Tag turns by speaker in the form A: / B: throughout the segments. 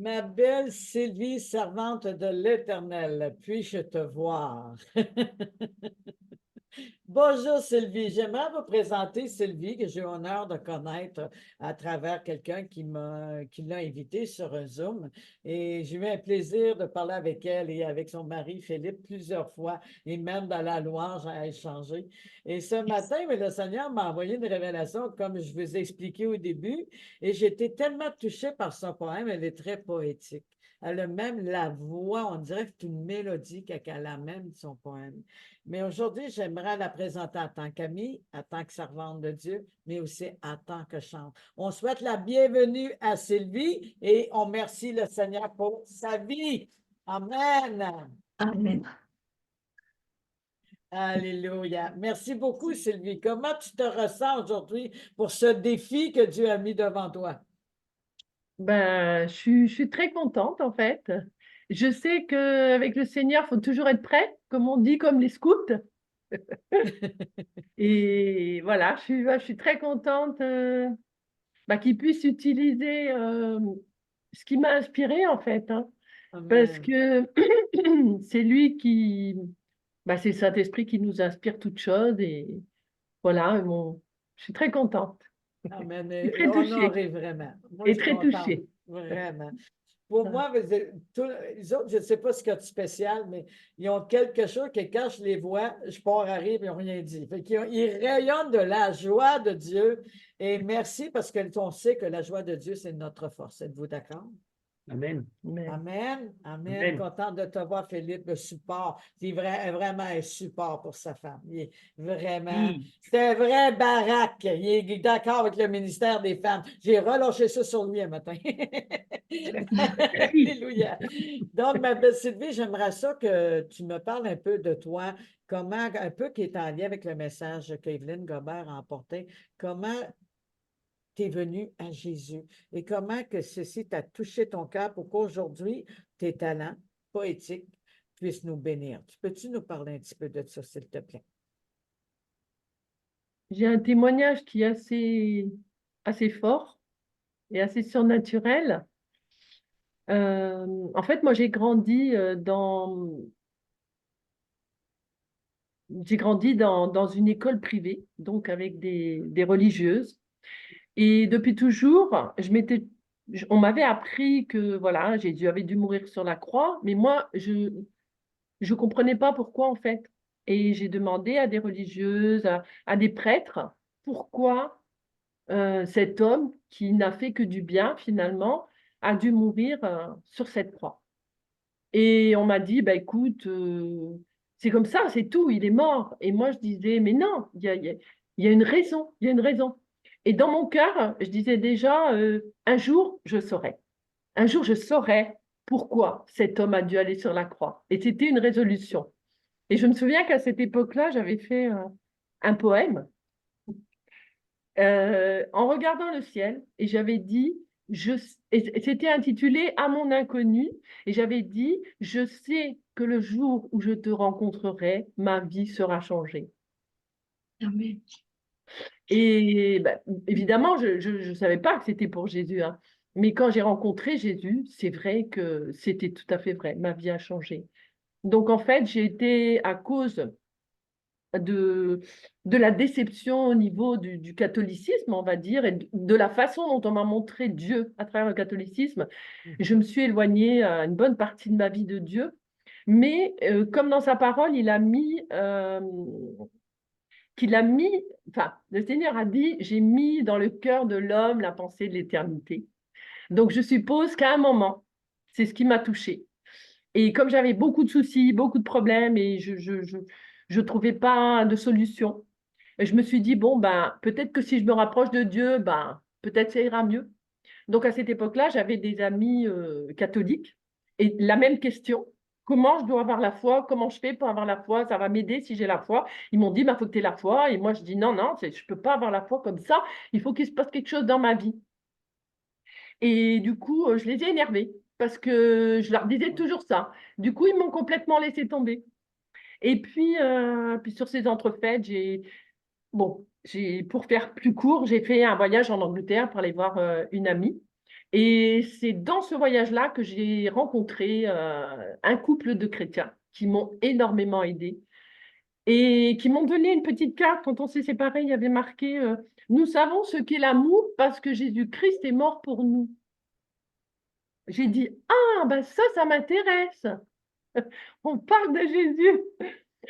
A: Ma belle Sylvie, servante de l'Éternel, puis-je te voir? Bonjour Sylvie, j'aimerais vous présenter Sylvie, que j'ai l'honneur de connaître à travers quelqu'un qui l'a invitée sur un Zoom. Et j'ai eu un plaisir de parler avec elle et avec son mari Philippe plusieurs fois, et même dans la louange à échanger. Et ce matin, mais le Seigneur m'a envoyé une révélation, comme je vous ai expliqué au début, et j'ai été tellement touchée par son poème, elle est très poétique. Elle a même la voix, on dirait que c'est une mélodie qu'elle a même son poème. Mais aujourd'hui, j'aimerais la présenter en tant qu'amie, en tant que servante de Dieu, mais aussi en tant que chante. On souhaite la bienvenue à Sylvie et on remercie le Seigneur pour sa vie. Amen.
B: Amen.
A: Alléluia. Merci beaucoup, Sylvie. Comment tu te ressens aujourd'hui pour ce défi que Dieu a mis devant toi?
B: Je suis très contente en fait. Je sais qu'avec le Seigneur, il faut toujours être prêt, comme on dit, comme les scouts. Et voilà, je suis très contente qu'il puisse utiliser ce qui m'a inspirée en fait, hein, parce
A: Amen.
B: que c'est lui c'est le Saint-Esprit qui nous inspire toutes choses. Et voilà, je suis très contente.
A: Amen.
B: Je suis
A: Et
B: très touchée
A: honoré vraiment. Moi, je
B: et
A: suis
B: très
A: contente.
B: touchée.
A: Vraiment. Pour moi, les autres, je ne sais pas ce qu'il y a de spécial, mais ils ont quelque chose que quand je les vois, je pars à rire, ils n'ont rien dit. Ils rayonnent de la joie de Dieu. Et merci parce qu'on sait que la joie de Dieu, c'est notre force. Êtes-vous d'accord?
C: Amen.
B: Mais
A: Amen. Amen.
C: Amen.
A: Content de te voir, Philippe, le support. C'est vraiment un support pour sa femme. Il est vraiment,
C: Oui.
A: c'est un vrai baraque. Il est d'accord avec le ministère des femmes. J'ai relâché ça sur lui un matin.
C: Merci.
A: Alléluia. Donc, ma belle Sylvie, j'aimerais ça que tu me parles un peu de toi, comment, un peu qui est en lien avec le message qu'Evelyne Gobert a emporté, comment tu es venu à Jésus et comment que ceci t'a touché ton cœur pour qu'aujourd'hui, tes talents poétiques puissent nous bénir. Peux-tu nous parler un petit peu de ça, s'il te plaît?
B: j'ai un témoignage qui est assez fort et assez surnaturel. En fait, moi, j'ai grandi dans une école privée, donc avec des religieuses. Et depuis toujours, on m'avait appris que voilà, Jésus avait dû mourir sur la croix, mais moi, je comprenais pas pourquoi en fait. Et j'ai demandé à des religieuses, à des prêtres, pourquoi cet homme qui n'a fait que du bien finalement a dû mourir sur cette croix. Et on m'a dit, bah écoute, c'est comme ça, c'est tout, il est mort. Et moi je disais, mais non, il y a une raison, il y a une raison. Et dans mon cœur, je disais déjà, un jour je saurai. Un jour je saurai pourquoi cet homme a dû aller sur la croix. Et c'était une résolution. Et je me souviens qu'à cette époque-là, j'avais fait un poème en regardant le ciel et j'avais dit, et c'était intitulé À mon inconnu, et j'avais dit, je sais que le jour où je te rencontrerai, ma vie sera changée.
C: Amen.
B: Et évidemment, je ne savais pas que c'était pour Jésus, hein. Mais quand j'ai rencontré Jésus, c'est vrai que c'était tout à fait vrai, ma vie a changé. Donc en fait, j'ai été à cause de, de la déception au niveau du catholicisme, on va dire, et de la façon dont on m'a montré Dieu à travers le catholicisme. Je me suis éloignée une bonne partie de ma vie de Dieu, mais comme dans sa parole, enfin, le Seigneur a dit, j'ai mis dans le cœur de l'homme la pensée de l'éternité. Donc je suppose qu'à un moment, c'est ce qui m'a touchée. Et comme j'avais beaucoup de soucis, beaucoup de problèmes et je trouvais pas de solution, je me suis dit, bon, peut-être que si je me rapproche de Dieu, peut-être ça ira mieux. Donc à cette époque-là, j'avais des amis catholiques et la même question. Comment je dois avoir la foi? Comment je fais pour avoir la foi? Ça va m'aider si j'ai la foi. Ils m'ont dit, il faut que tu aies la foi. Et moi, je dis, non, non, je ne peux pas avoir la foi comme ça. Il faut qu'il se passe quelque chose dans ma vie. Et du coup, je les ai énervés parce que je leur disais toujours ça. Du coup, ils m'ont complètement laissé tomber. Et puis sur ces entrefaites, pour faire plus court, j'ai fait un voyage en Angleterre pour aller voir une amie Et c'est dans ce voyage-là que j'ai rencontré un couple de chrétiens qui m'ont énormément aidée et qui m'ont donné une petite carte. Quand on s'est séparés, il y avait marqué Nous savons ce qu'est l'amour parce que Jésus-Christ est mort pour nous. J'ai dit, ah, ben ça m'intéresse. On parle de Jésus.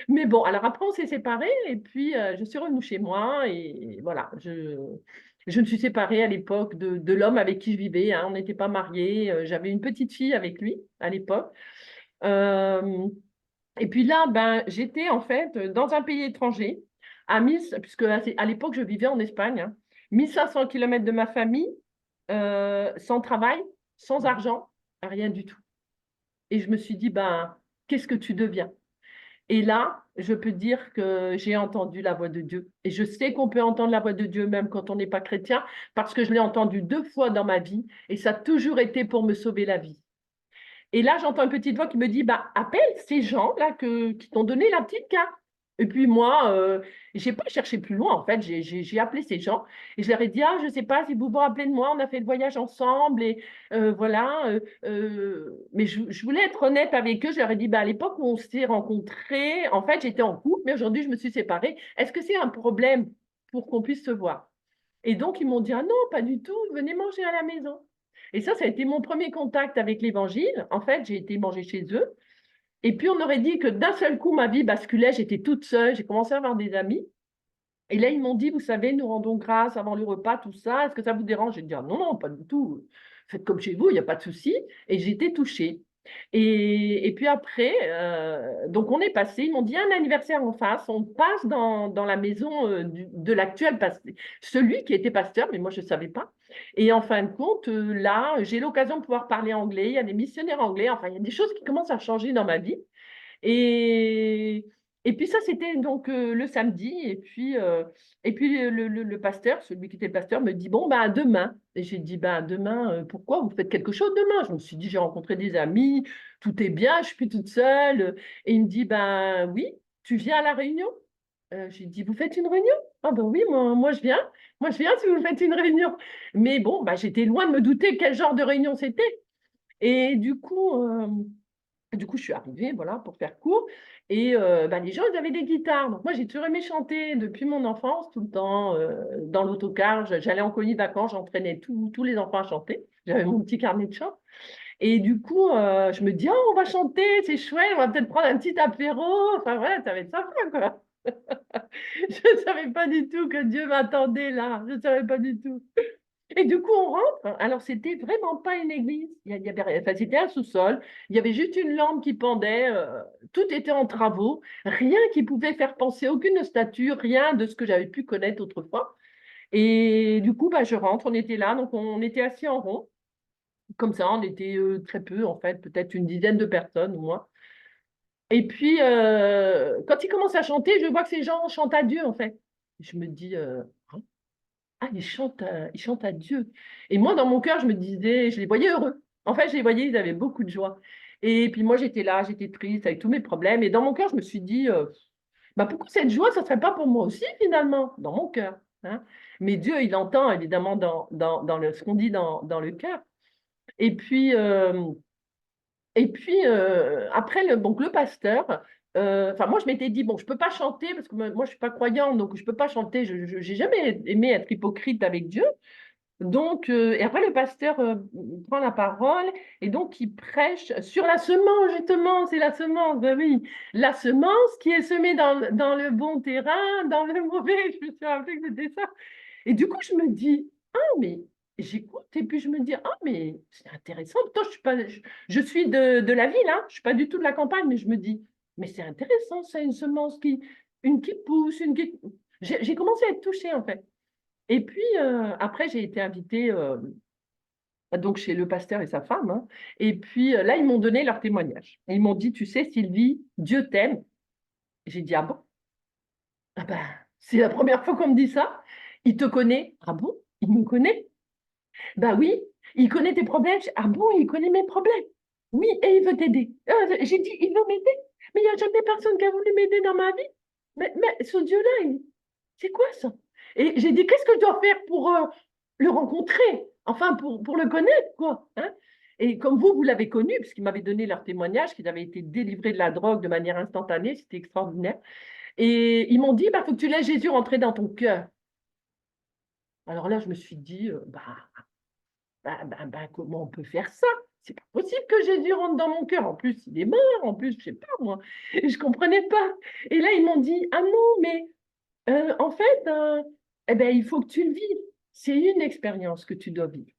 B: Mais bon, alors après, on s'est séparés et puis je suis revenue chez moi et voilà, je me suis séparée à l'époque de l'homme avec qui je vivais, hein. On n'était pas mariés. J'avais une petite fille avec lui à l'époque. Euh, et puis là, ben, j'étais en fait dans un pays étranger, puisque à l'époque, je vivais en Espagne, hein, 1500 km de ma famille, sans travail, sans argent, rien du tout. Et je me suis dit, ben, qu'est-ce que tu deviens? Et là, je peux dire que j'ai entendu la voix de Dieu. Et je sais qu'on peut entendre la voix de Dieu même quand on n'est pas chrétien, parce que je l'ai entendu 2 fois dans ma vie, et ça a toujours été pour me sauver la vie. Et là, j'entends une petite voix qui me dit, bah, appelle ces gens-là qui t'ont donné la petite carte. Et puis moi, je n'ai pas cherché plus loin, en fait, j'ai appelé ces gens et je leur ai dit, ah, je ne sais pas si vous vous rappelez de moi, on a fait le voyage ensemble et voilà. Mais je voulais être honnête avec eux, je leur ai dit, bah, à l'époque où on s'est rencontrés, en fait, j'étais en couple, mais aujourd'hui, je me suis séparée. Est-ce que c'est un problème pour qu'on puisse se voir? Et donc, ils m'ont dit, ah non, pas du tout, venez manger à la maison. Et ça a été mon premier contact avec l'Évangile. En fait, j'ai été manger chez eux. Et puis, on aurait dit que d'un seul coup, ma vie basculait. J'étais toute seule. J'ai commencé à avoir des amis. Et là, ils m'ont dit, vous savez, nous rendons grâce avant le repas, tout ça. Est-ce que ça vous dérange? J'ai dit, ah, non, non, pas du tout. Faites comme chez vous, il n'y a pas de souci. Et j'étais touchée. Et puis après, donc on est passé, ils m'ont dit un anniversaire en face, on passe dans la maison de l'actuel pasteur, celui qui était pasteur, mais moi je ne savais pas. Et en fin de compte, là, j'ai l'occasion de pouvoir parler anglais, il y a des missionnaires anglais, enfin il y a des choses qui commencent à changer dans ma vie. Et, et puis ça, c'était donc le samedi. Et puis le pasteur, celui qui était le pasteur, me dit, bon, ben, demain. Et j'ai dit, ben, demain, pourquoi vous faites quelque chose demain? Je me suis dit, j'ai rencontré des amis, tout est bien, je suis plus toute seule. Et il me dit, ben oui, tu viens à la réunion? J'ai dit, vous faites une réunion? Ah ben oui, moi je viens. Moi je viens si vous faites une réunion. Mais bon, ben, j'étais loin de me douter quel genre de réunion c'était. Et du coup, je suis arrivée, voilà, pour faire court. Et les gens, ils avaient des guitares. Donc, moi, j'ai toujours aimé chanter depuis mon enfance, tout le temps, dans l'autocar. J'allais en colonie de vacances, j'entraînais tous les enfants à chanter. J'avais mon petit carnet de chant. Et du coup, je me dis, oh, on va chanter, c'est chouette, on va peut-être prendre un petit apéro. Enfin, voilà, ça va être sympa, quoi. Je ne savais pas du tout que Dieu m'attendait là. Je ne savais pas du tout. Et du coup, on rentre. Alors, c'était vraiment pas une église. Enfin, c'était un sous-sol. Il y avait juste une lampe qui pendait. Tout était en travaux. Rien qui pouvait faire penser, aucune statue, rien de ce que j'avais pu connaître autrefois. Et du coup, je rentre. On était là. Donc, on était assis en rond. Comme ça, on était très peu, en fait, peut-être une dizaine de personnes ou moins. Et puis, quand ils commencent à chanter, je vois que ces gens chantent à Dieu, en fait. Je me dis, ah, ils chantent à Dieu. Et moi, dans mon cœur, je me disais, je les voyais heureux. En fait, je les voyais, ils avaient beaucoup de joie. Et puis moi, j'étais là, j'étais triste avec tous mes problèmes. Et dans mon cœur, je me suis dit, pourquoi cette joie, ça ne serait pas pour moi aussi, finalement, dans mon cœur, hein. Mais Dieu, il entend, évidemment, ce qu'on dit dans le cœur. Et puis, après, donc, le pasteur, enfin, moi, je m'étais dit, bon, je ne peux pas chanter parce que moi, je ne suis pas croyante, donc je ne peux pas chanter. Je n'ai jamais aimé être hypocrite avec Dieu. Donc, et après, le pasteur prend la parole et donc il prêche sur la semence, justement, c'est la semence, ben oui, la semence qui est semée dans le bon terrain, dans le mauvais, je me suis rappelé que c'était ça. Et du coup, je me dis, ah, mais j'écoute, et puis je me dis, ah, mais c'est intéressant. Pourtant, je suis de la ville, hein, je ne suis pas du tout de la campagne, mais je me dis, mais c'est intéressant, c'est une semence qui pousse, J'ai commencé à être touchée, en fait. Et puis, après, j'ai été invitée donc chez le pasteur et sa femme, hein. Et puis, là, ils m'ont donné leur témoignage. Et ils m'ont dit, tu sais, Sylvie, Dieu t'aime. J'ai dit, ah bon? Ah ben, c'est la première fois qu'on me dit ça. Il te connaît. Ah bon? Il me connaît? Ben oui, il connaît tes problèmes. Ah bon, il connaît mes problèmes. Oui, et il veut t'aider. J'ai dit, il veut m'aider. Mais il n'y a jamais personne qui a voulu m'aider dans ma vie. Mais ce Dieu-là, c'est quoi ça? Et j'ai dit, qu'est-ce que je dois faire pour le rencontrer? enfin, pour le connaître, quoi. Hein. Et comme vous l'avez connu, puisqu'ils m'avaient donné leur témoignage, qu'ils avaient été délivrés de la drogue de manière instantanée, c'était extraordinaire. Et ils m'ont dit, bah, faut que tu laisses Jésus rentrer dans ton cœur. Alors là, je me suis dit, comment on peut faire ça? C'est pas possible que Jésus rentre dans mon cœur. En plus, il est mort. En plus, je sais pas, moi. Et je comprenais pas. Et là, ils m'ont dit, ah non, mais en fait, eh ben, il faut que tu le vives. C'est une expérience que tu dois vivre.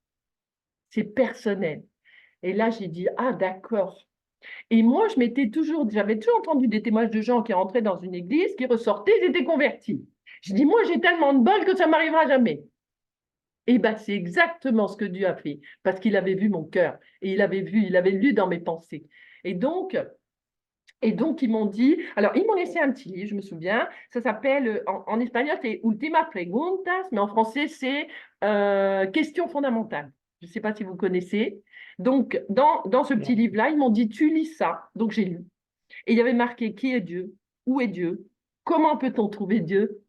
B: C'est personnel. Et là, j'ai dit, ah d'accord. Et moi, j'avais toujours entendu des témoignages de gens qui rentraient dans une église, qui ressortaient, ils étaient convertis. Je dis, moi, j'ai tellement de bol que ça ne m'arrivera jamais. Et bien, c'est exactement ce que Dieu a fait, parce qu'il avait vu mon cœur, et il avait lu dans mes pensées. Et donc ils m'ont dit, alors ils m'ont laissé un petit livre, je me souviens, ça s'appelle, en espagnol, c'est Últimas Preguntas, mais en français, c'est Questions fondamentales. Je ne sais pas si vous connaissez. Donc, dans ce petit livre-là, ils m'ont dit, tu lis ça. Donc, j'ai lu. Et il y avait marqué, qui est Dieu? Où est Dieu? Comment peut-on trouver Dieu?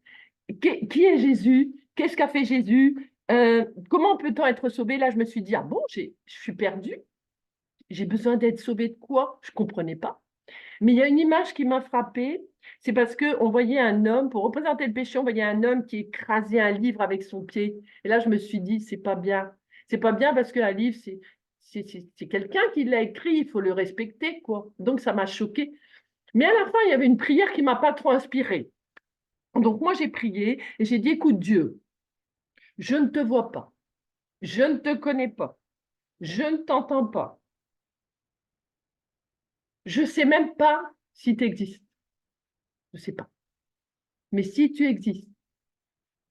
B: Qui est Jésus? Qu'est-ce qu'a fait Jésus? Comment peut-on être sauvé? Là, je me suis dit, ah bon, je suis perdue. J'ai besoin d'être sauvée de quoi? Je ne comprenais pas. Mais il y a une image qui m'a frappée, c'est parce qu'on voyait un homme, pour représenter le péché, on voyait un homme qui écrasait un livre avec son pied. Et là, je me suis dit, c'est pas bien. C'est pas bien parce qu'un livre, c'est quelqu'un qui l'a écrit, il faut le respecter, quoi. Donc, ça m'a choquée. Mais à la fin, il y avait une prière qui ne m'a pas trop inspirée. Donc, moi, j'ai prié et j'ai dit, écoute, Dieu, je ne te vois pas, je ne te connais pas, je ne t'entends pas. Je ne sais même pas si tu existes. Je ne sais pas. Mais si tu existes,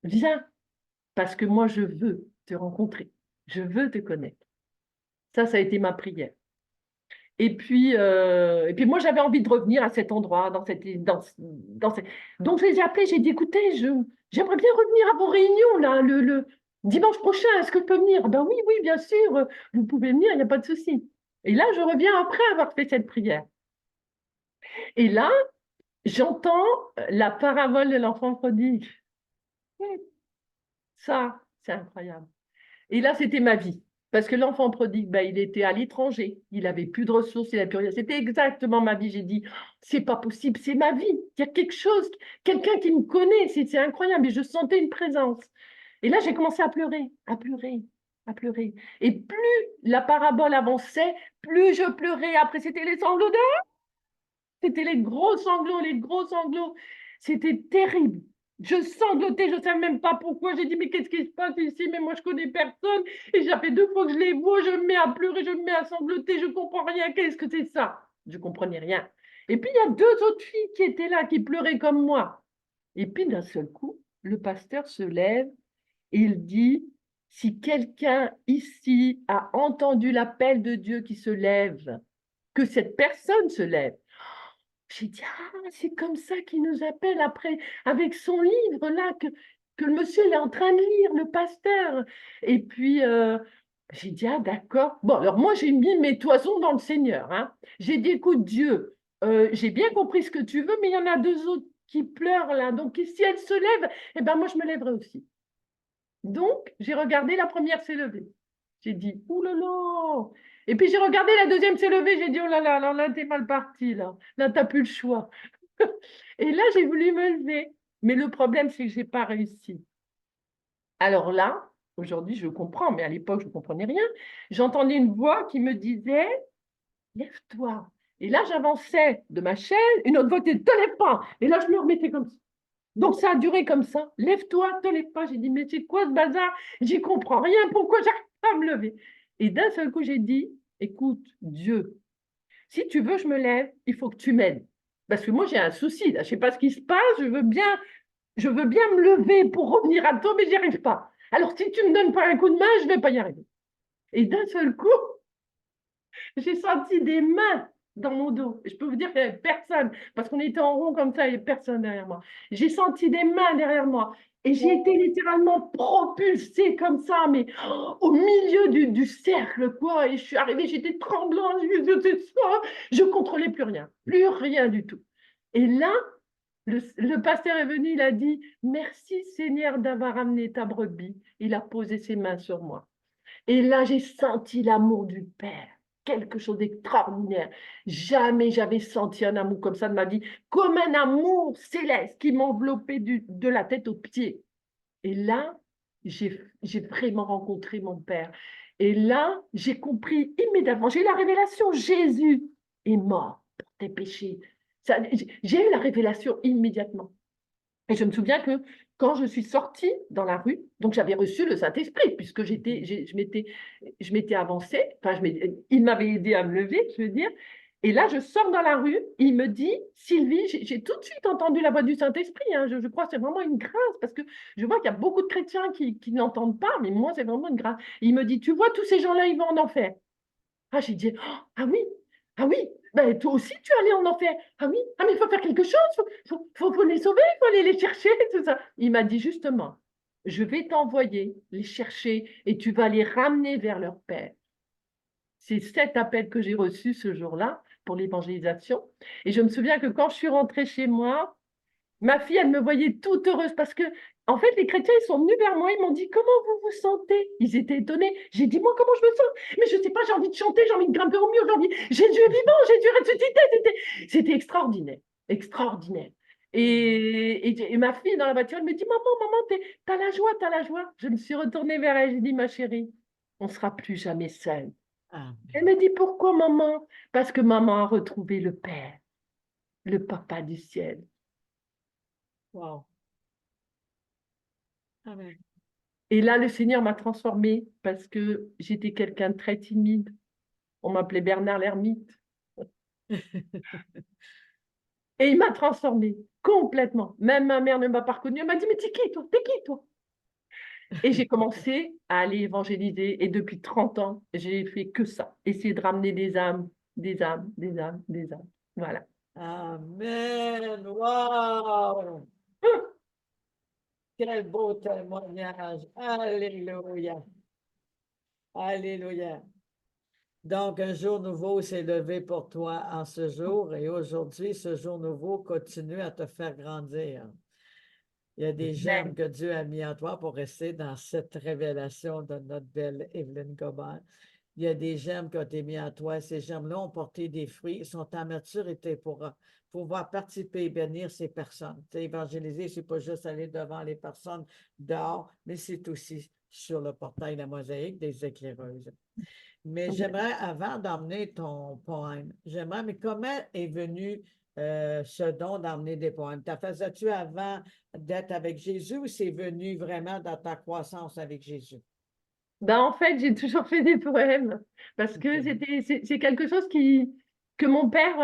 B: viens, parce que moi, je veux te rencontrer. Je veux te connaître. Ça a été ma prière. Et puis moi, j'avais envie de revenir à cet endroit, Donc, je les ai appelés, j'ai dit, écoutez, j'aimerais bien revenir à vos réunions, là, le dimanche prochain, est-ce que je peux venir? Ben oui, oui, bien sûr, vous pouvez venir, il n'y a pas de souci. Et là, je reviens après avoir fait cette prière. Et là, j'entends la parabole de l'enfant prodigue. Ça, c'est incroyable. Et là, c'était ma vie. Parce que l'enfant prodigue, ben, il était à l'étranger. Il n'avait plus de ressources, il n'avait plus rien. C'était exactement ma vie. J'ai dit, c'est pas possible, c'est ma vie. Il y a quelque chose, quelqu'un qui me connaît. C'est incroyable. Et je sentais une présence. Et là, j'ai commencé à pleurer, à pleurer, à pleurer. Et plus la parabole avançait, plus je pleurais. Après, c'était les sanglots de... C'était les gros sanglots, les gros sanglots. C'était terrible. Je sanglotais, je ne savais même pas pourquoi. J'ai dit, mais qu'est-ce qui se passe ici? Mais moi, je connais personne. Et ça fait 2 fois que je les vois, je me mets à pleurer, je me mets à sangloter, je ne comprends rien. Qu'est-ce que c'est ça? Je ne comprenais rien. Et puis, il y a 2 autres filles qui étaient là, qui pleuraient comme moi. Et puis, d'un seul coup, le pasteur se lève et il dit, si quelqu'un ici a entendu l'appel de Dieu qui se lève, que cette personne se lève. J'ai dit, ah, c'est comme ça qu'il nous appelle après, avec son livre là, que le monsieur il est en train de lire, le pasteur. Et puis, j'ai dit, ah, d'accord. Bon, alors moi, j'ai mis mes toisons dans le Seigneur. Hein. J'ai dit, écoute, Dieu, j'ai bien compris ce que tu veux, mais il y en a 2 autres qui pleurent là. Donc, si elle se lève, eh ben, moi, je me lèverai aussi. Donc, j'ai regardé, la première s'est levée. J'ai dit, ouh là là. Et puis j'ai regardé, la deuxième s'est levée, j'ai dit, oh là là, alors là, t'es mal parti, là. Là, t'as plus le choix. Et là, j'ai voulu me lever. Mais le problème, c'est que je n'ai pas réussi. Alors là, aujourd'hui, je comprends, mais à l'époque, je ne comprenais rien. J'entendais une voix qui me disait, lève-toi. Et là, j'avançais de ma chaise, une autre voix qui disait, te lève pas. Et là, je me remettais comme ça. Donc, ça a duré comme ça. Lève-toi, te lève pas. J'ai dit, mais c'est quoi ce bazar? J'y comprends rien. Pourquoi j'arrive pas à me lever? Et d'un seul coup, j'ai dit, écoute, Dieu, si tu veux, je me lève, il faut que tu m'aides. Parce que moi, j'ai un souci. Là. Je ne sais pas ce qui se passe. Je veux bien me lever pour revenir à toi, mais j'y arrive pas. Alors, si tu ne me donnes pas un coup de main, je ne vais pas y arriver. Et d'un seul coup, j'ai senti des mains dans mon dos. Je peux vous dire qu'il n'y avait personne, parce qu'on était en rond comme ça, il n'y avait personne derrière moi. J'ai senti des mains derrière moi. Et j'ai été littéralement propulsée comme ça, mais au milieu du cercle, quoi. Et je suis arrivée, j'étais tremblante, je ne contrôlais plus rien du tout. Et là, le pasteur est venu, il a dit, merci Seigneur d'avoir amené ta brebis. Il a posé ses mains sur moi. Et là, j'ai senti l'amour du Père, quelque chose d'extraordinaire. Jamais j'avais senti un amour comme ça de ma vie, comme un amour céleste qui m'enveloppait de la tête aux pieds. Et là, j'ai vraiment rencontré mon Père. Et là, j'ai compris immédiatement, j'ai eu la révélation, Jésus est mort pour tes péchés. J'ai eu la révélation immédiatement. Et je me souviens que quand je suis sortie dans la rue, donc j'avais reçu le Saint-Esprit, puisque je m'étais avancée, enfin, il m'avait aidé à me lever, je veux dire. Et là, je sors dans la rue, il me dit, Sylvie, j'ai tout de suite entendu la voix du Saint-Esprit, hein, je crois que c'est vraiment une grâce, parce que je vois qu'il y a beaucoup de chrétiens qui n'entendent pas, mais moi, c'est vraiment une grâce. Il me dit, tu vois, tous ces gens-là, ils vont en enfer. Ah, j'ai dit, oh, ah oui, ben, toi aussi tu es allé en enfer. Ah oui, ah mais il faut faire quelque chose, faut les sauver, il faut aller les chercher, tout ça. Il m'a dit justement, je vais t'envoyer les chercher et tu vas les ramener vers leur Père. C'est cet appel que j'ai reçu ce jour-là pour l'évangélisation. Et je me souviens que quand je suis rentrée chez moi, ma fille, elle me voyait toute heureuse parce que, en fait, les chrétiens, ils sont venus vers moi, ils m'ont dit, comment vous vous sentez? Ils étaient étonnés. J'ai dit, moi, comment je me sens? Mais je ne sais pas, j'ai envie de chanter, j'ai envie de grimper au mur, j'ai envie, Jésus est vivant, Jésus est ressuscité. C'était extraordinaire, extraordinaire. Et ma fille, dans la voiture, elle me dit, maman, t'as la joie, t'as la joie. Je me suis retournée vers elle, j'ai dit, ma chérie, on ne sera plus jamais seul.
A: Amen.
B: Elle me dit, pourquoi, maman? Parce que maman a retrouvé le Père, le Papa du ciel.
A: Wow. Amen.
B: Et là, le Seigneur m'a transformée parce que j'étais quelqu'un de très timide. On m'appelait Bernard l'ermite. Et il m'a transformée complètement. Même ma mère ne m'a pas reconnue. Elle m'a dit, mais t'es qui toi? T'es qui toi? Et j'ai commencé à aller évangéliser. Et depuis 30 ans, j'ai fait que ça. Essayer de ramener des âmes, des âmes, des âmes, des âmes. Voilà.
A: Amen. Wow. Quel beau témoignage. Alléluia. Alléluia. Donc, un jour nouveau s'est levé pour toi en ce jour et aujourd'hui, ce jour nouveau continue à te faire grandir. Il y a des gemmes
B: Amen.
A: que Dieu a mis en toi pour rester dans cette révélation de notre belle Evelyne Gobert. Il y a des gemmes qui ont été mis en toi. Ces gemmes-là ont porté des fruits. Ils sont en maturité pour pouvoir participer et bénir ces personnes. Tu sais, évangéliser, c'est pas juste aller devant les personnes dehors, mais c'est aussi sur le portail de la mosaïque des éclaireuses. Mais j'aimerais, avant d'emmener ton poème, mais comment est venu ce don d'emmener des poèmes? T'as faisais-tu avant d'être avec Jésus ou c'est venu vraiment dans ta croissance avec Jésus?
B: Ben, en fait, j'ai toujours fait des poèmes parce que
A: OK.
B: c'est quelque chose que mon père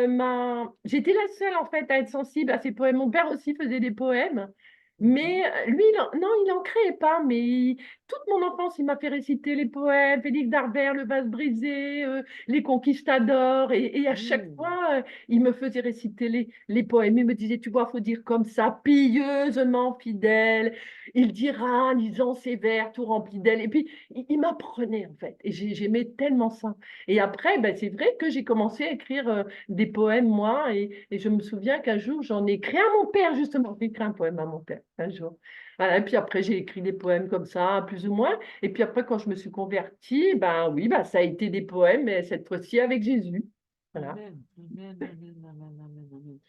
B: m'a. J'étais la seule en fait à être sensible à ces poèmes. Mon père aussi faisait des poèmes, mais lui, non, il n'en créait pas. Mais toute mon enfance, il m'a fait réciter les poèmes, Félix Darbert, Le vase brisé, Les conquistadors, et à chaque
A: Hmm.
B: fois, il me faisait réciter les poèmes. Il me disait, tu vois, faut dire comme ça, pieusement fidèle. Il dira, en lisant ses vers, tout rempli d'elle. Et puis, il m'apprenait, en fait. Et j'aimais tellement ça. Et après, ben, c'est vrai que j'ai commencé à écrire des poèmes, moi. Et je me souviens qu'un jour, j'en ai écrit à mon père, justement. J'ai écrit un poème à mon père, un jour. Voilà. Et puis après, j'ai écrit des poèmes comme ça, plus ou moins. Et puis après, quand je me suis convertie, ben oui, ben, ça a été des poèmes, mais cette fois-ci avec Jésus. Voilà.
A: Amen. Amen, amen, amen, amen, amen.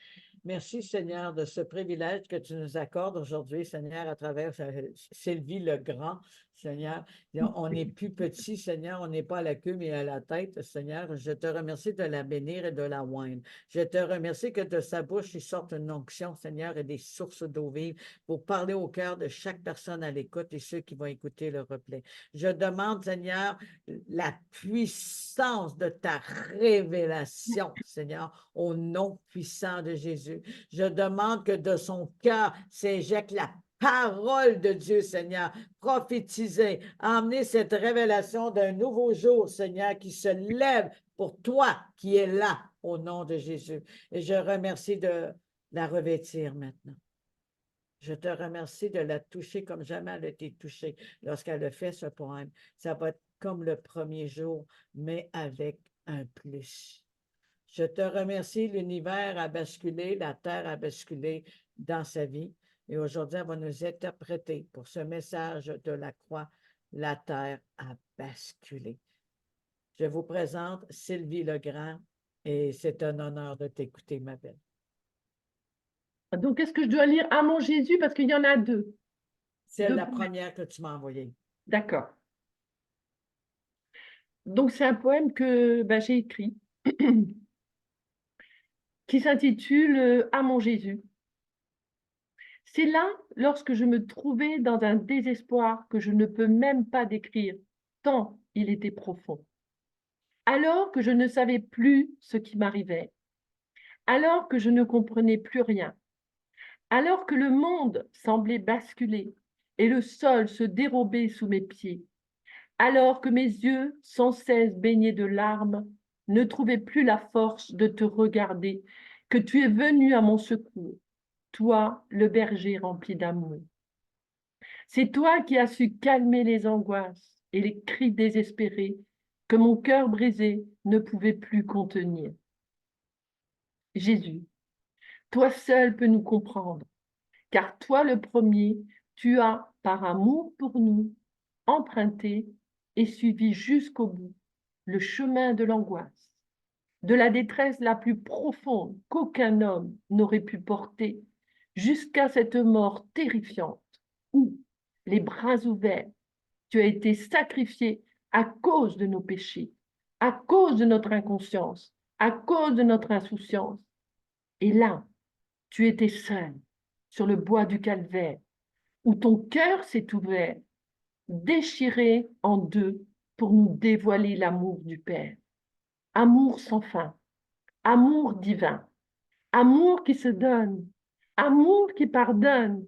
A: Merci, Seigneur, de ce privilège que tu nous accordes aujourd'hui, Seigneur, à travers Sylvie le Grand, Seigneur. On n'est plus petit, Seigneur, on n'est pas à la queue, mais à la tête, Seigneur. Je te remercie de la bénir et de la oindre. Je te remercie que de sa bouche, il sorte une onction, Seigneur, et des sources d'eau vive pour parler au cœur de chaque personne à l'écoute et ceux qui vont écouter le replay. Je demande, Seigneur, la puissance de ta révélation, Seigneur, au nom puissant de Jésus. Je demande que de son cœur s'éjecte la parole de Dieu, Seigneur, prophétiser, emmener cette révélation d'un nouveau jour, Seigneur, qui se lève pour toi qui es là, au nom de Jésus. Et je remercie de la revêtir maintenant. Je te remercie de la toucher comme jamais elle a été touchée lorsqu'elle a fait ce poème. Ça va être comme le premier jour, mais avec un plus. Je te remercie, l'univers a basculé, la terre a basculé dans sa vie. Et aujourd'hui, elle va nous interpréter pour ce message de la croix la terre a basculé. Je vous présente Sylvie Legrand et c'est un honneur de t'écouter, ma belle.
B: Donc, est-ce que je dois lire à mon Jésus parce qu'il y en a deux?
A: C'est
B: Deux
A: la
B: poèmes.
A: première que tu m'as envoyée.
B: D'accord. Donc, c'est un poème que j'ai écrit qui s'intitule À mon Jésus. C'est là, lorsque je me trouvais dans un désespoir que je ne peux même pas décrire, tant il était profond. Alors que je ne savais plus ce qui m'arrivait, alors que je ne comprenais plus rien, alors que le monde semblait basculer et le sol se dérober sous mes pieds, alors que mes yeux, sans cesse baignés de larmes, ne trouvaient plus la force de te regarder, que tu es venu à mon secours, toi, le berger rempli d'amour. C'est toi qui as su calmer les angoisses et les cris désespérés que mon cœur brisé ne pouvait plus contenir. Jésus, toi seul peux nous comprendre, car toi le premier, tu as, par amour pour nous, emprunté et suivi jusqu'au bout le chemin de l'angoisse, de la détresse la plus profonde qu'aucun homme n'aurait pu porter, jusqu'à cette mort terrifiante où, les bras ouverts, tu as été sacrifié à cause de nos péchés, à cause de notre inconscience, à cause de notre insouciance. Et là, tu étais seul sur le bois du calvaire, où ton cœur s'est ouvert, déchiré en deux pour nous dévoiler l'amour du Père. Amour sans fin, amour divin, amour qui se donne, amour qui pardonne,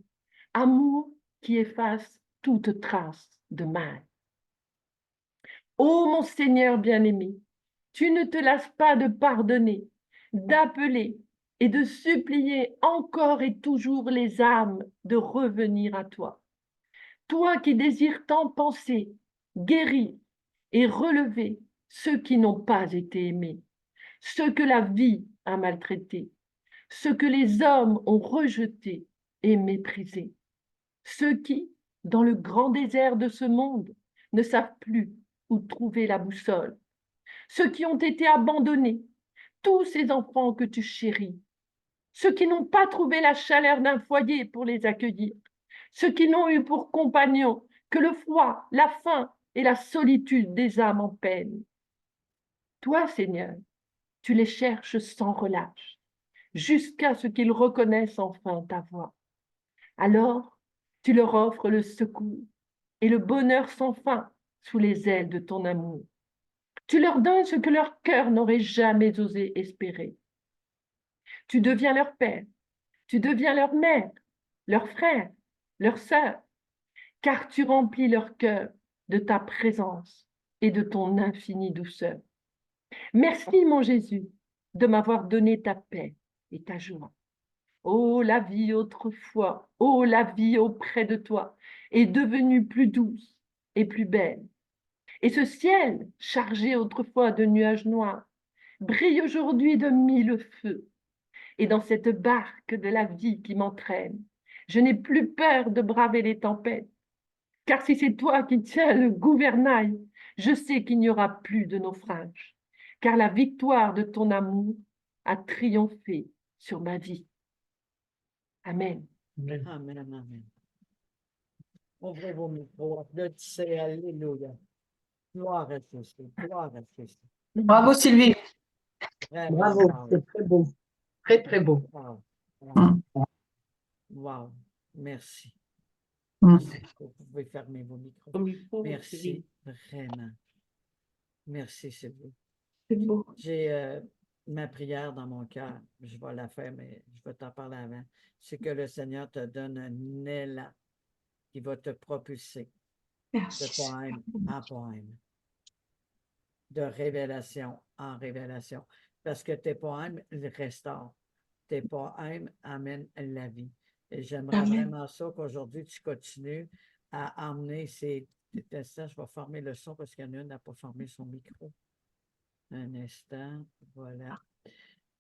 B: amour qui efface toute trace de mal. Ô mon Seigneur bien-aimé, tu ne te lasses pas de pardonner, d'appeler et de supplier encore et toujours les âmes de revenir à toi. Toi qui désires tant penser, guérir et relever ceux qui n'ont pas été aimés, ceux que la vie a maltraités, ceux que les hommes ont rejetés et méprisés, ceux qui, dans le grand désert de ce monde, ne savent plus où trouver la boussole, ceux qui ont été abandonnés, tous ces enfants que tu chéris, ceux qui n'ont pas trouvé la chaleur d'un foyer pour les accueillir, ceux qui n'ont eu pour compagnon que le froid, la faim et la solitude des âmes en peine. Toi, Seigneur, tu les cherches sans relâche, jusqu'à ce qu'ils reconnaissent enfin ta voix. Alors, tu leur offres le secours et le bonheur sans fin sous les ailes de ton amour. Tu leur donnes ce que leur cœur n'aurait jamais osé espérer. Tu deviens leur père, tu deviens leur mère, leur frère, leur sœur, car tu remplis leur cœur de ta présence et de ton infinie douceur. Merci, mon Jésus, de m'avoir donné ta paix et ta joie. Oh, la vie autrefois, oh, la vie auprès de toi est devenue plus douce et plus belle. Et ce ciel, chargé autrefois de nuages noirs, brille aujourd'hui de mille feux. Et dans cette barque de la vie qui m'entraîne, je n'ai plus peur de braver les tempêtes, car si c'est toi qui tiens le gouvernail, je sais qu'il n'y aura plus de naufrage, car la victoire de ton amour a triomphé sur ma vie. Amen.
C: Amen.
A: Amen, amen. Ouvrez vos micros, applaudissez, alléluia. Gloire à Christ, gloire à Christ.
D: Bravo Sylvie,
A: Vraiment,
D: bravo,
A: wow,
D: c'est très beau, très très beau.
A: wow, wow,
D: Mm.
A: wow. Merci.
D: Mm.
A: Vous pouvez fermer vos micros.
C: Comme il faut,
A: Merci,
C: Sylvie.
A: vraiment. Merci, Sylvie.
D: C'est beau.
A: J'ai ma prière dans mon cœur. Je vais la faire, mais je vais t'en parler avant. C'est que le Seigneur te donne un élan qui va te propulser de
D: Merci.
A: poème en poème, de révélation en révélation. Parce que tes poèmes ils restaurent. Tes poèmes amènent la vie. Et j'aimerais
D: Amen.
A: vraiment ça qu'aujourd'hui, tu continues à emmener ces... Ça, je vais former le son parce qu'il y en a une qui n'a pas formé son micro. Un instant, voilà.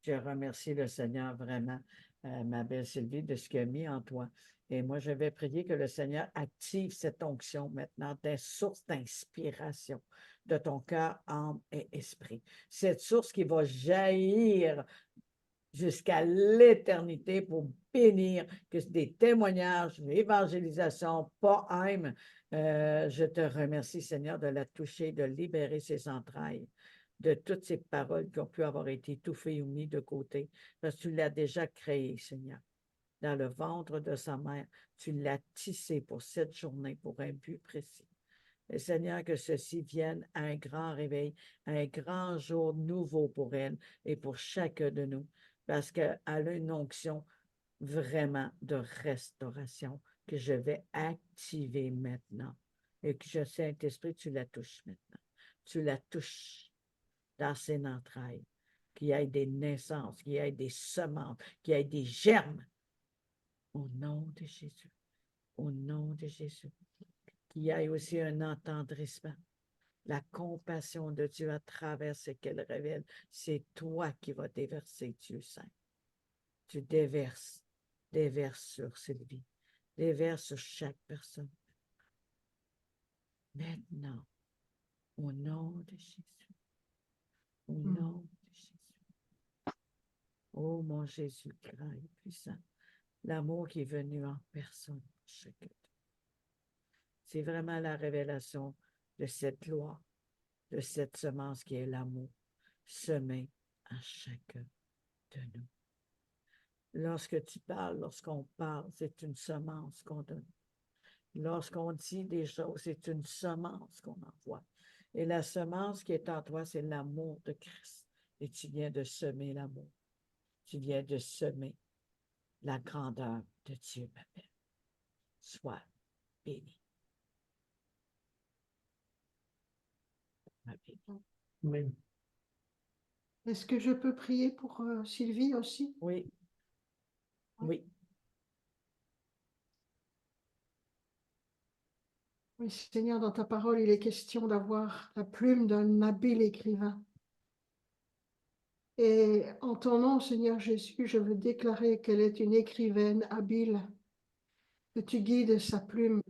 A: Je remercie le Seigneur vraiment, ma belle Sylvie, de ce qu'il a mis en toi. Et moi, je vais prier que le Seigneur active cette onction maintenant, des sources d'inspiration de ton cœur, âme et esprit. Cette source qui va jaillir jusqu'à l'éternité pour bénir, que des témoignages, l'évangélisation, pas haine. Je te remercie, Seigneur, de la toucher, de libérer ses entrailles, de toutes ces paroles qui ont pu avoir été étouffées ou mises de côté, parce que tu l'as déjà créé, Seigneur. Dans le ventre de sa mère, tu l'as tissé pour cette journée, pour un but précis. Et Seigneur, que ceci vienne à un grand réveil, à un grand jour nouveau pour elle et pour chacun de nous, parce qu'elle a une onction vraiment de restauration que je vais activer maintenant. Et que je sais, Saint-Esprit, tu la touches maintenant. Tu la touches dans ses entrailles, qu'il y ait des naissances, qu'il y ait des semences, qu'il y ait des germes. Au nom de Jésus. Au nom de Jésus. Qu'il y ait aussi un entendrissement. La compassion de Dieu à travers ce qu'elle révèle, c'est toi qui vas déverser, Dieu Saint. Tu déverses sur Sylvie, déverses sur chaque personne. Maintenant, au nom de Jésus, au nom de Jésus. Oh mon Jésus, grand et puissant, l'amour qui est venu en personne pour chacun. C'est vraiment la révélation de cette loi, de cette semence qui est l'amour, semé en chacun de nous. Lorsque tu parles, lorsqu'on parle, c'est une semence qu'on donne. Lorsqu'on dit des choses, c'est une semence qu'on envoie. Et la semence qui est en toi, c'est l'amour de Christ. Et tu viens de semer l'amour. Tu viens de semer la grandeur de Dieu, ma belle. Sois béni.
C: Amen.
E: Est-ce que je peux prier pour Sylvie aussi?
A: Oui. Oui.
E: Oui, Seigneur, dans ta parole, il est question d'avoir la plume d'un habile écrivain. Et en ton nom, Seigneur Jésus, je veux déclarer qu'elle est une écrivaine habile, que tu guides sa plume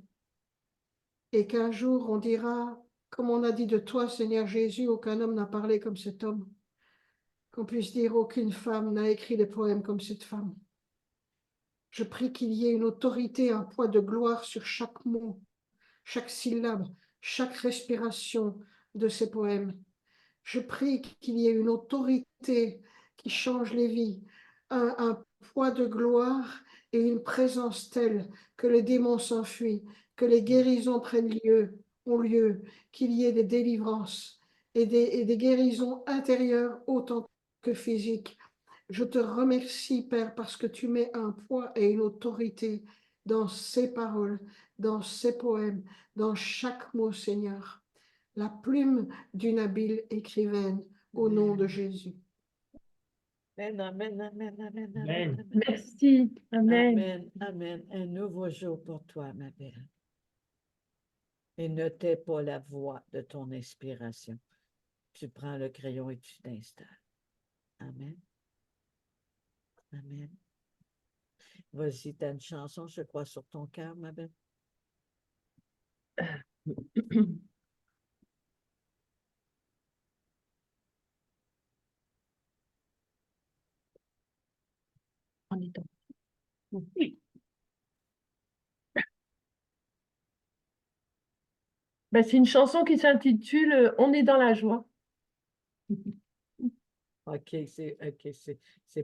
E: et qu'un jour on dira, comme on a dit de toi, Seigneur Jésus, aucun homme n'a parlé comme cet homme, qu'on puisse dire aucune femme n'a écrit des poèmes comme cette femme. Je prie qu'il y ait une autorité, un poids de gloire sur chaque mot, chaque syllabe, chaque respiration de ces poèmes. Je prie qu'il y ait une autorité qui change les vies, un poids de gloire et une présence telle que les démons s'enfuient, que les guérisons ont lieu, qu'il y ait des délivrances et des guérisons intérieures autant que physiques. Je te remercie, Père, parce que tu mets un poids et une autorité dans ces paroles, dans ces poèmes, dans chaque mot, Seigneur. La plume d'une habile écrivaine, au nom de Jésus.
A: Amen, amen, amen, amen, amen,
C: Amen.
A: amen.
B: Merci. Amen.
A: Amen, amen. Un nouveau jour pour toi, ma belle. Et ne tais pas la voix de ton inspiration. Tu prends le crayon et tu t'installes. Amen. Amen. Vas-y, tu as une chanson, je crois, sur ton cœur, ma belle.
B: En étant. Ben, c'est une chanson qui s'intitule On est dans la joie.
A: OK, c'est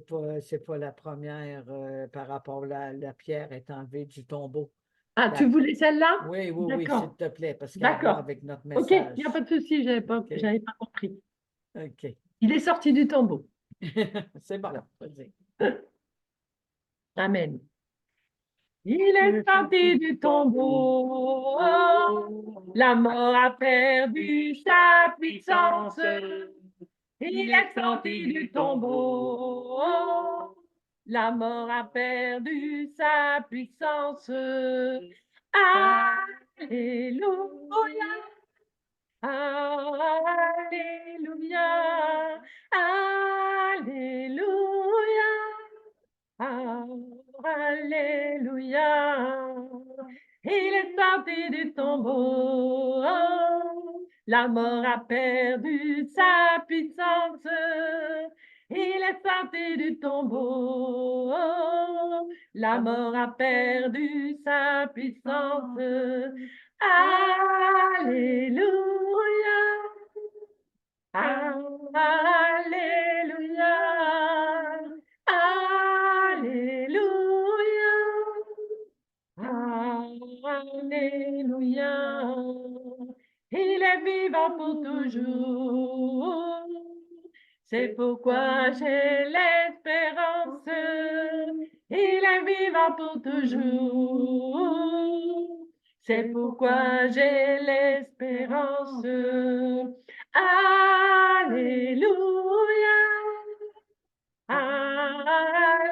A: pas la première par rapport à la pierre est enlevée du tombeau.
B: Ah, tu voulais celle-là?
A: Oui, oui, oui, s'il
B: D'accord.
A: te plaît, parce qu'elle va
B: D'accord.
A: avec notre
B: Ok, il
A: message.
B: n'y a pas de souci,
A: OK.
B: j'avais pas compris.
A: OK.
B: Il est sorti du tombeau.
A: C'est bon, vas-y.
B: Amen. Il est sorti du tombeau, la mort a perdu sa puissance. Il est sorti du tombeau, la mort a perdu sa puissance. Alléluia, Alléluia, Alléluia. sorti du tombeau. La mort a perdu sa puissance. Il est sorti du tombeau. La mort a perdu sa puissance. Alléluia. Alléluia. Alléluia. Alléluia. Il est vivant pour toujours. C'est pourquoi j'ai l'espérance. Il est vivant pour toujours. C'est pourquoi j'ai l'espérance. Alléluia. Alléluia.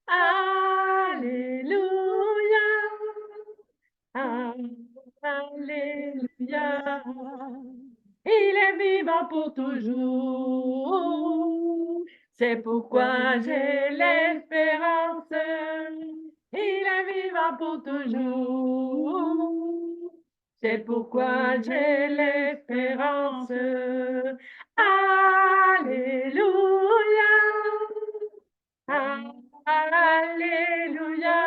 B: Alléluia. Alléluia. Il est vivant pour toujours. C'est pourquoi j'ai l'espérance. Il est vivant pour toujours. C'est pourquoi j'ai l'espérance. Alléluia. Alléluia.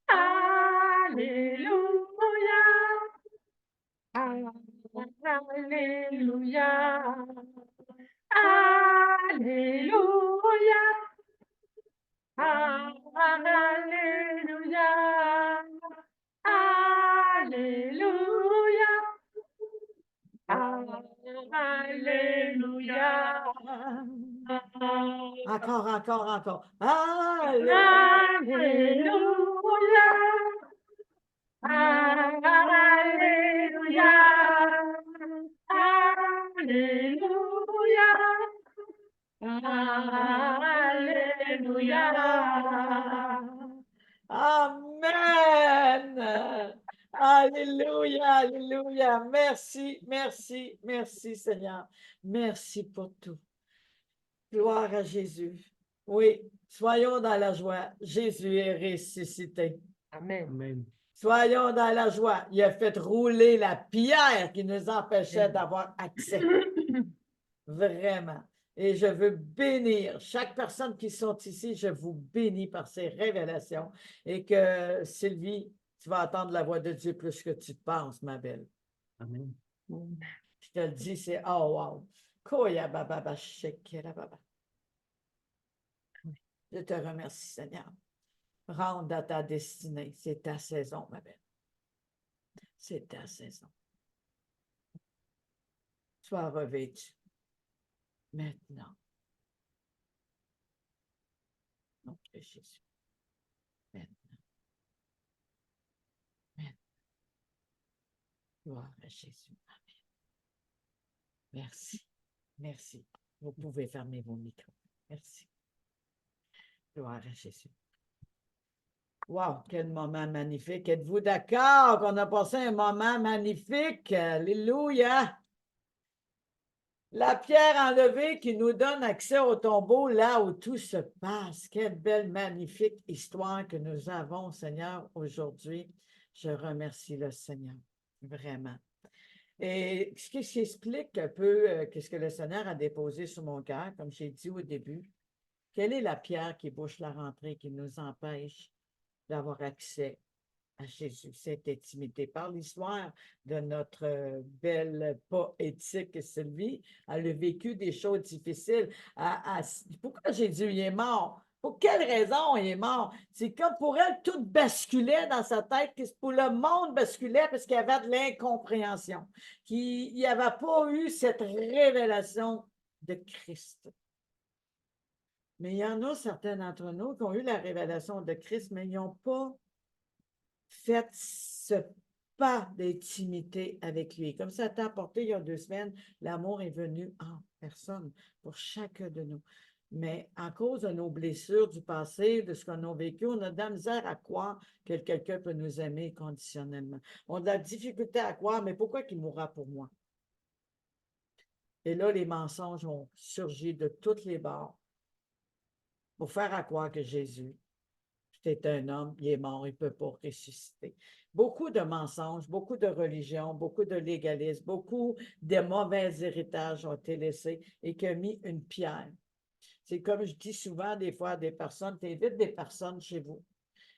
B: Alléluia. Alléluia. Alléluia. Alléluia. Alléluia. Alléluia.
A: Encore, encore, encore.
B: Alléluia. Alléluia. Alléluia. Alléluia.
A: Amen. Alléluia, alléluia. Merci, merci, merci Seigneur. Merci pour tout. Gloire à Jésus. Oui, soyons dans la joie. Jésus est ressuscité.
B: Amen.
C: Amen.
A: Soyons dans la joie. Il a fait rouler la pierre qui nous empêchait d'avoir accès. Vraiment. Et je veux bénir chaque personne qui sont ici. Je vous bénis par ces révélations. Et que Sylvie, tu vas entendre la voix de Dieu plus que tu penses, ma belle.
C: Amen.
A: Je te le dis, c'est oh wow. Koya baba ba shekera baba. Je te remercie, Seigneur. Rentre dans ta destinée. C'est ta saison, ma belle. C'est ta saison. Sois revêtu. Maintenant. Au nom de Jésus. Maintenant. Maintenant. Gloire à Jésus. Amen. Merci. Merci. Vous pouvez fermer vos micros. Merci. Gloire à Jésus. Wow, quel moment magnifique. Êtes-vous d'accord qu'on a passé un moment magnifique? Alléluia. La pierre enlevée qui nous donne accès au tombeau, là où tout se passe. Quelle belle, magnifique histoire que nous avons, Seigneur, aujourd'hui. Je remercie le Seigneur, vraiment. Et ce qui explique un peu ce que le Seigneur a déposé sur mon cœur, comme j'ai dit au début, quelle est la pierre qui bouche la rentrée, qui nous empêche d'avoir accès à Jésus, cette intimité. Par l'histoire de notre belle poétique Sylvie, elle a vécu des choses difficiles. Pourquoi Jésus il est mort? Pour quelle raison il est mort? C'est comme pour elle, tout basculait dans sa tête, que pour le monde basculait parce qu'il y avait de l'incompréhension, qu'il n'y avait pas eu cette révélation de Christ. Mais il y en a certains d'entre nous qui ont eu la révélation de Christ, mais ils n'ont pas fait ce pas d'intimité avec lui. Comme ça t'a apporté il y a 2 semaines, l'amour est venu en personne pour chacun de nous. Mais à cause de nos blessures du passé, de ce qu'on a vécu, on a de la misère à croire que quelqu'un peut nous aimer conditionnellement. On a de la difficulté à croire, mais pourquoi qu'il mourra pour moi? Et là, les mensonges ont surgi de toutes les bords pour faire à croire que Jésus c'est un homme, il est mort, il ne peut pas ressusciter. Beaucoup de mensonges, beaucoup de religion, beaucoup de légalisme, beaucoup de mauvais héritages ont été laissés et qui ont mis une pierre. C'est comme je dis souvent des fois à des personnes, tu invites des personnes chez vous.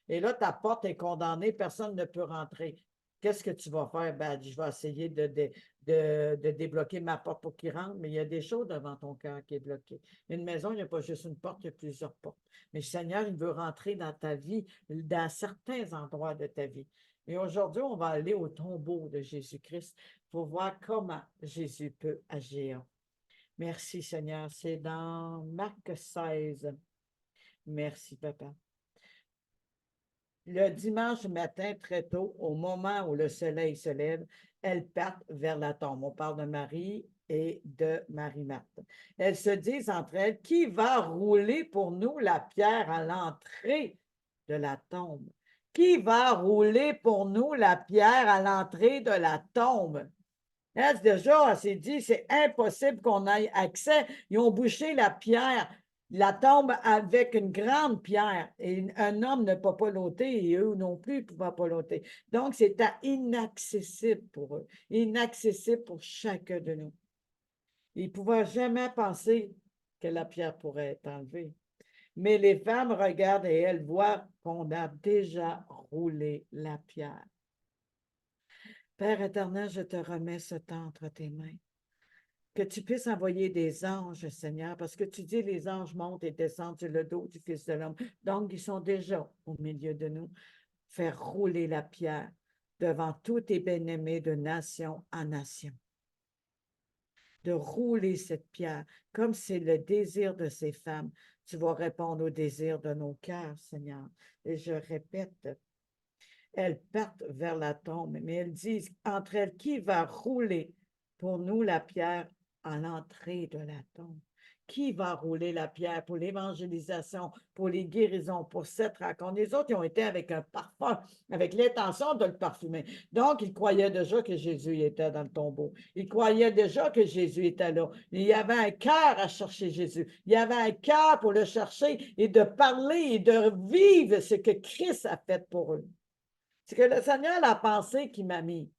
A: Et là, ta porte est condamnée, personne ne peut rentrer. Qu'est-ce que tu vas faire? Ben, je vais essayer de débloquer ma porte pour qu'il rentre, mais il y a des choses devant ton cœur qui est bloqué. Une maison, il n'y a pas juste une porte, il y a plusieurs portes. Mais le Seigneur, il veut rentrer dans ta vie, dans certains endroits de ta vie. Et aujourd'hui, on va aller au tombeau de Jésus-Christ pour voir comment Jésus peut agir. Merci, Seigneur. C'est dans Marc 16. Merci, Papa. Le dimanche matin, très tôt, au moment où le soleil se lève, elles partent vers la tombe. On parle de Marie et de Marie-Marthe. Elles se disent entre elles, qui va rouler pour nous la pierre à l'entrée de la tombe? Qui va rouler pour nous la pierre à l'entrée de la tombe? Elle, déjà, elle s'est dit, c'est impossible qu'on ait accès. Ils ont bouché la pierre, la tombe avec une grande pierre. Et un homme ne peut pas l'ôter et eux non plus ne pouvaient pas l'ôter. Donc, c'était inaccessible pour eux, inaccessible pour chacun de nous. Ils ne pouvaient jamais penser que la pierre pourrait être enlevée. Mais les femmes regardent et elles voient qu'on a déjà roulé la pierre. Père éternel, je te remets ce temps entre tes mains. Que tu puisses envoyer des anges, Seigneur, parce que tu dis les anges montent et descendent sur le dos du Fils de l'homme. Donc, ils sont déjà au milieu de nous. Faire rouler la pierre devant tous tes bien-aimés de nation en nation. De rouler cette pierre, comme c'est le désir de ces femmes. Tu vas répondre au désir de nos cœurs, Seigneur. Et je répète, elles partent vers la tombe, mais elles disent entre elles, qui va rouler pour nous la pierre à l'entrée de la tombe? Qui va rouler la pierre pour l'évangélisation, pour les guérisons, pour cette rencontre? Les autres, ils ont été avec un parfum, avec l'intention de le parfumer. Donc, ils croyaient déjà que Jésus était dans le tombeau. Ils croyaient déjà que Jésus était là. Il y avait un cœur à chercher Jésus. Il y avait un cœur pour le chercher et de parler et de vivre ce que Christ a fait pour eux. C'est que le Seigneur a pensé qu'il m'a mis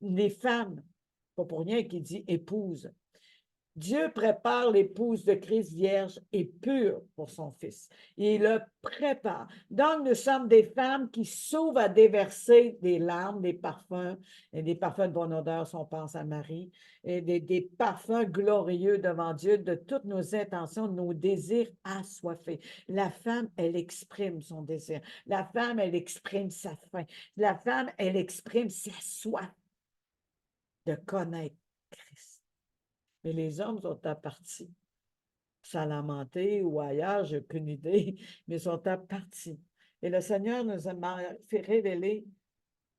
A: les femmes, pas pour rien qu'il dit épouse. Dieu prépare l'épouse de Christ vierge et pure pour son Fils. Il le prépare. Donc, nous sommes des femmes qui s'ouvrent à déverser des larmes, des parfums, et des parfums de bonne odeur, si on pense à Marie, et des parfums glorieux devant Dieu de toutes nos intentions, nos désirs assoiffés. La femme, elle exprime son désir. La femme, elle exprime sa faim. La femme, elle exprime sa soif de connaître Christ. Mais les hommes sont partis. Salamandé ou ailleurs, je n'ai aucune idée, mais ils sont partis. Et le Seigneur nous a fait révéler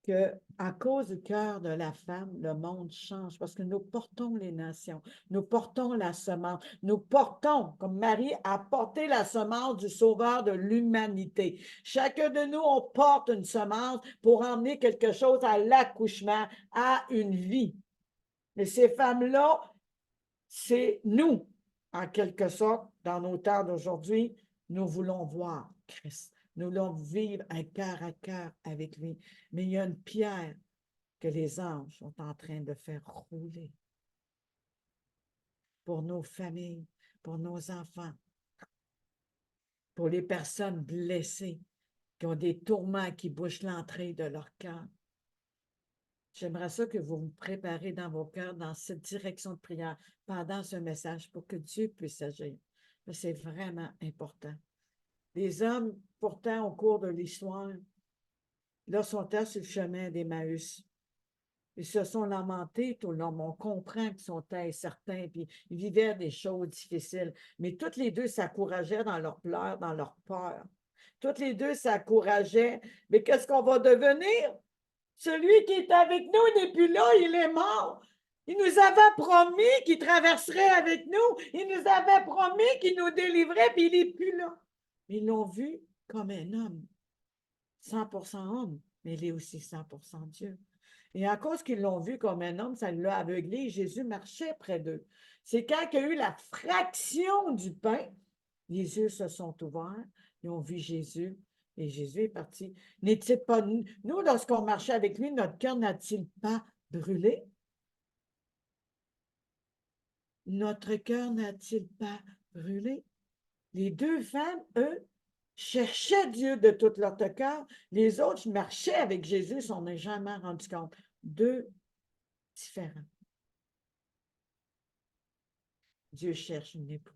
A: qu'à cause du cœur de la femme, le monde change parce que nous portons les nations, nous portons la semence, nous portons, comme Marie a porté la semence du Sauveur de l'humanité. Chacun de nous, on porte une semence pour emmener quelque chose à l'accouchement, à une vie. Et ces femmes-là, c'est nous, en quelque sorte, dans nos temps d'aujourd'hui, nous voulons voir Christ. Nous voulons vivre un cœur à cœur avec lui. Mais il y a une pierre que les anges sont en train de faire rouler pour nos familles, pour nos enfants, pour les personnes blessées qui ont des tourments qui bouchent l'entrée de leur cœur. J'aimerais ça que vous vous préparez dans vos cœurs, dans cette direction de prière, pendant ce message, pour que Dieu puisse agir. C'est vraiment important. Les hommes, pourtant, au cours de l'histoire, là, sont sur le chemin d'Emmaüs. Ils se sont lamentés tout le long. On comprend qu'ils sont incertains, puis ils vivaient des choses difficiles. Mais toutes les deux s'encourageaient dans leur pleurs, dans leur peur. Toutes les deux s'encourageaient. Mais qu'est-ce qu'on va devenir? Celui qui est avec nous n'est plus là, il est mort. Il nous avait promis qu'il traverserait avec nous. Il nous avait promis qu'il nous délivrait, puis il n'est plus là. Ils l'ont vu comme un homme, 100% homme, mais il est aussi 100% Dieu. Et à cause qu'ils l'ont vu comme un homme, ça l'a aveuglé et Jésus marchait près d'eux. C'est quand il y a eu la fraction du pain, les yeux se sont ouverts, Ils ont vu Jésus et Jésus est parti. N'est-il pas, nous, lorsqu'on marchait avec lui, notre cœur n'a-t-il pas brûlé? Notre cœur n'a-t-il pas brûlé? Les deux femmes, eux, cherchaient Dieu de tout leur cœur. Les autres marchaient avec Jésus, on n'est jamais rendu compte. Deux différents. Dieu cherche une épouse.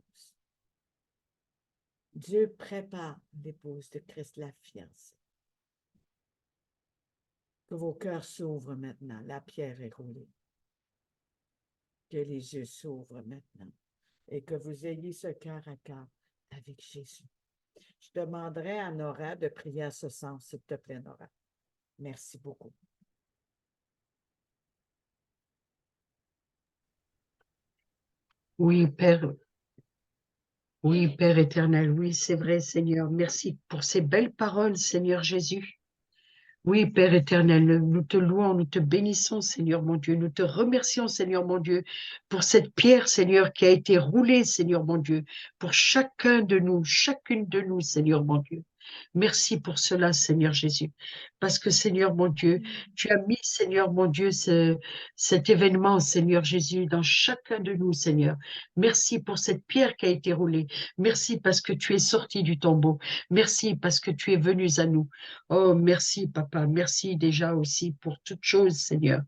A: Dieu prépare l'épouse de Christ, la fiancée. Que vos cœurs s'ouvrent maintenant. La pierre est roulée. Que les yeux s'ouvrent maintenant. Et que vous ayez ce cœur à cœur avec Jésus. Je demanderai à Nora de prier à ce sens, s'il te plaît, Nora. Merci beaucoup.
D: Oui, Père. Oui, Père éternel, oui, c'est vrai, Seigneur. Merci pour ces belles paroles, Seigneur Jésus. Oui, Père éternel, nous te louons, nous te bénissons, Seigneur mon Dieu. Nous te remercions, Seigneur mon Dieu, pour cette pierre, Seigneur, qui a été roulée, Seigneur mon Dieu, pour chacun de nous, chacune de nous, Seigneur mon Dieu. Merci pour cela, Seigneur Jésus. Parce que, Seigneur mon Dieu, tu as mis, Seigneur mon Dieu, cet événement, Seigneur Jésus, dans chacun de nous, Seigneur. Merci pour cette pierre qui a été roulée. Merci parce que tu es sorti du tombeau. Merci parce que tu es venu à nous. Oh, merci, Papa. Merci déjà aussi pour toutes choses, Seigneur.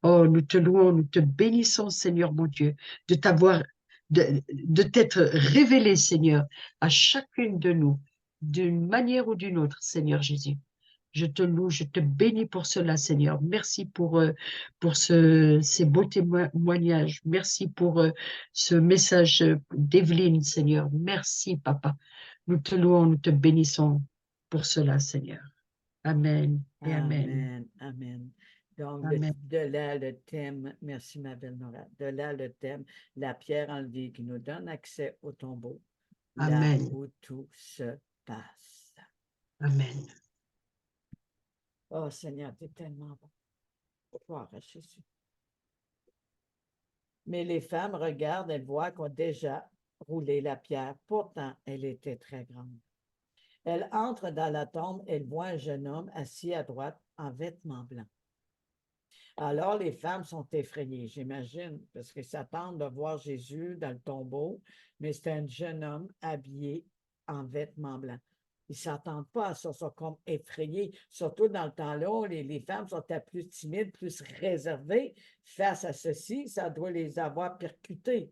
D: Oh, nous te louons, nous te bénissons, Seigneur mon Dieu, de t'avoir, de t'être révélé, Seigneur, à chacune de nous, d'une manière ou d'une autre, Seigneur Jésus. Je te loue, je te bénis pour cela, Seigneur. Merci pour ces beaux témoignages. Merci pour ce message d'Evelyne, Seigneur. Merci, Papa. Nous te louons, nous te bénissons pour cela, Seigneur. Amen et amen.
A: Amen, amen. Donc,
D: Amen.
A: de là, le thème, merci ma belle Nora, de là, le thème, la pierre enlevée qui nous donne accès au tombeau, là
D: Amen.
A: où tout se passe.
D: Amen.
A: Oh Seigneur, tu es tellement bon. Gloire à Jésus. Mais les femmes regardent, elles voient qu'on a déjà roulé la pierre. Pourtant, elle était très grande. Elles entrent dans la tombe, elles voient un jeune homme assis à droite en vêtements blancs. Alors, les femmes sont effrayées, j'imagine, parce qu'elles s'attendent de voir Jésus dans le tombeau, mais c'est un jeune homme habillé en vêtements blancs. Ils ne s'attendent pas à ça, ils sont comme effrayés. Surtout dans le temps-là, où les femmes sont plus timides, plus réservées face à ceci, ça doit les avoir percutées.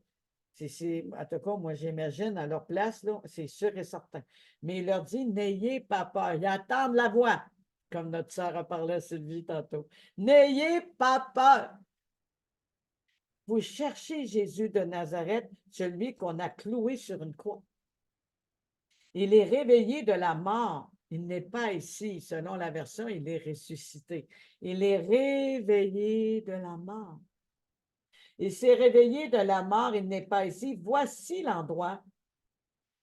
A: En tout cas, moi, j'imagine à leur place, c'est sûr et certain. Mais il leur dit, n'ayez pas peur, ils attendent la voix, comme notre sœur a parlé à Sylvie tantôt. N'ayez pas peur. Vous cherchez Jésus de Nazareth, celui qu'on a cloué sur une croix. Il est réveillé de la mort. Il n'est pas ici. Selon la version, il est ressuscité. Il est réveillé de la mort. Il s'est réveillé de la mort. Il n'est pas ici. Voici l'endroit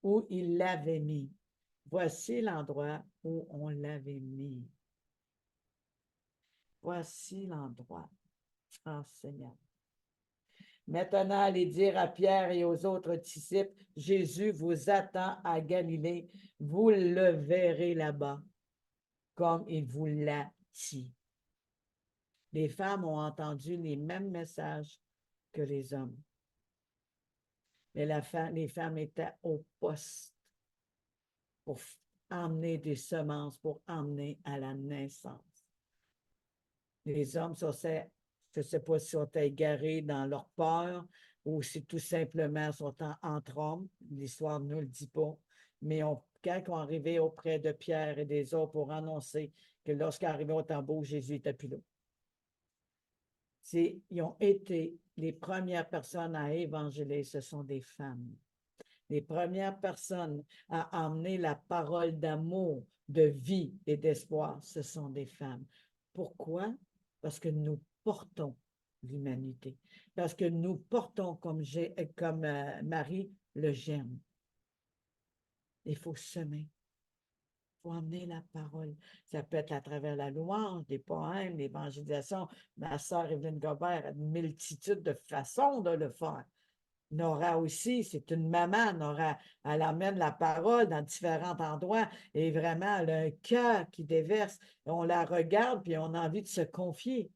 A: où il l'avait mis. Voici l'endroit où on l'avait mis. Voici l'endroit. Ah, Seigneur. Maintenant, allez dire à Pierre et aux autres disciples, Jésus vous attend à Galilée. Vous le verrez là-bas, comme il vous l'a dit. Les femmes ont entendu les mêmes messages que les hommes. Mais les femmes étaient au poste pour emmener des semences, pour emmener à la naissance. Les hommes, je ne sais pas si sont égarés dans leur peur ou si tout simplement sont en trompe. L'histoire ne nous le dit pas. Mais quand on arrivait auprès de Pierre et des autres pour annoncer que lorsqu'ils arrivaient au tombeau, Jésus n'était plus là. Ils ont été les premières personnes à évangéliser, ce sont des femmes. Les premières personnes à emmener la parole d'amour, de vie et d'espoir, ce sont des femmes. Pourquoi? Parce que nous portons l'humanité. Parce que nous portons comme Marie le germe. Il faut semer. Il faut emmener la parole. Ça peut être à travers la louange, des poèmes, l'évangélisation. Ma sœur Evelyne Gobert a une multitude de façons de le faire. Nora aussi, c'est une maman. Nora, elle amène la parole dans différents endroits et vraiment, elle a un cœur qui déverse. On la regarde puis on a envie de se confier.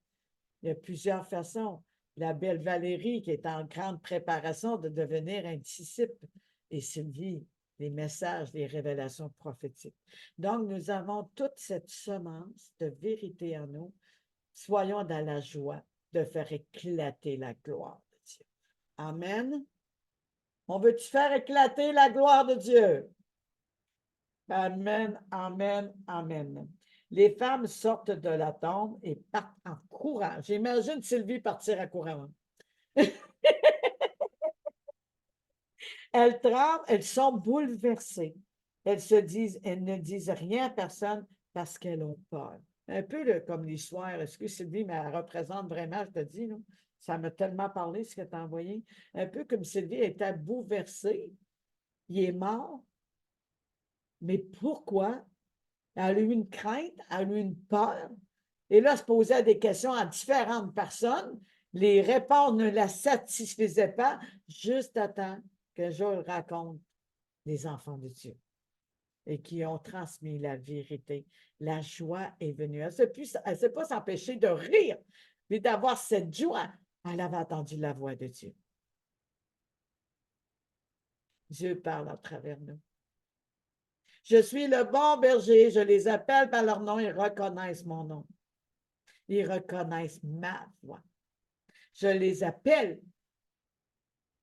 A: Il y a plusieurs façons. La belle Valérie qui est en grande préparation de devenir un disciple. Et Sylvie, les messages, les révélations prophétiques. Donc, nous avons toute cette semence de vérité en nous. Soyons dans la joie de faire éclater la gloire de Dieu. Amen. On veut-tu faire éclater la gloire de Dieu? Amen, amen, amen. Les femmes sortent de la tombe et partent en courant. J'imagine Sylvie partir en courant. Elles tremblent, elles sont bouleversées. Elles ne disent rien à personne parce qu'elles ont peur. Un peu comme l'histoire, est-ce que Sylvie me représente vraiment, je te dis, là? Ça m'a tellement parlé ce que tu as envoyé. Un peu comme Sylvie était bouleversée. Il est mort. Mais pourquoi? Elle a eu une crainte, elle a eu une peur. Et là, elle se posait des questions à différentes personnes. Les réponses ne la satisfaisaient pas, juste à temps que je raconte les enfants de Dieu et qui ont transmis la vérité. La joie est venue. Elle ne s'est pas s'empêcher de rire, mais d'avoir cette joie. Elle avait entendu la voix de Dieu. Dieu parle à travers nous. Je suis le bon berger, je les appelle par leur nom, ils reconnaissent mon nom. Ils reconnaissent ma voix. Je les appelle,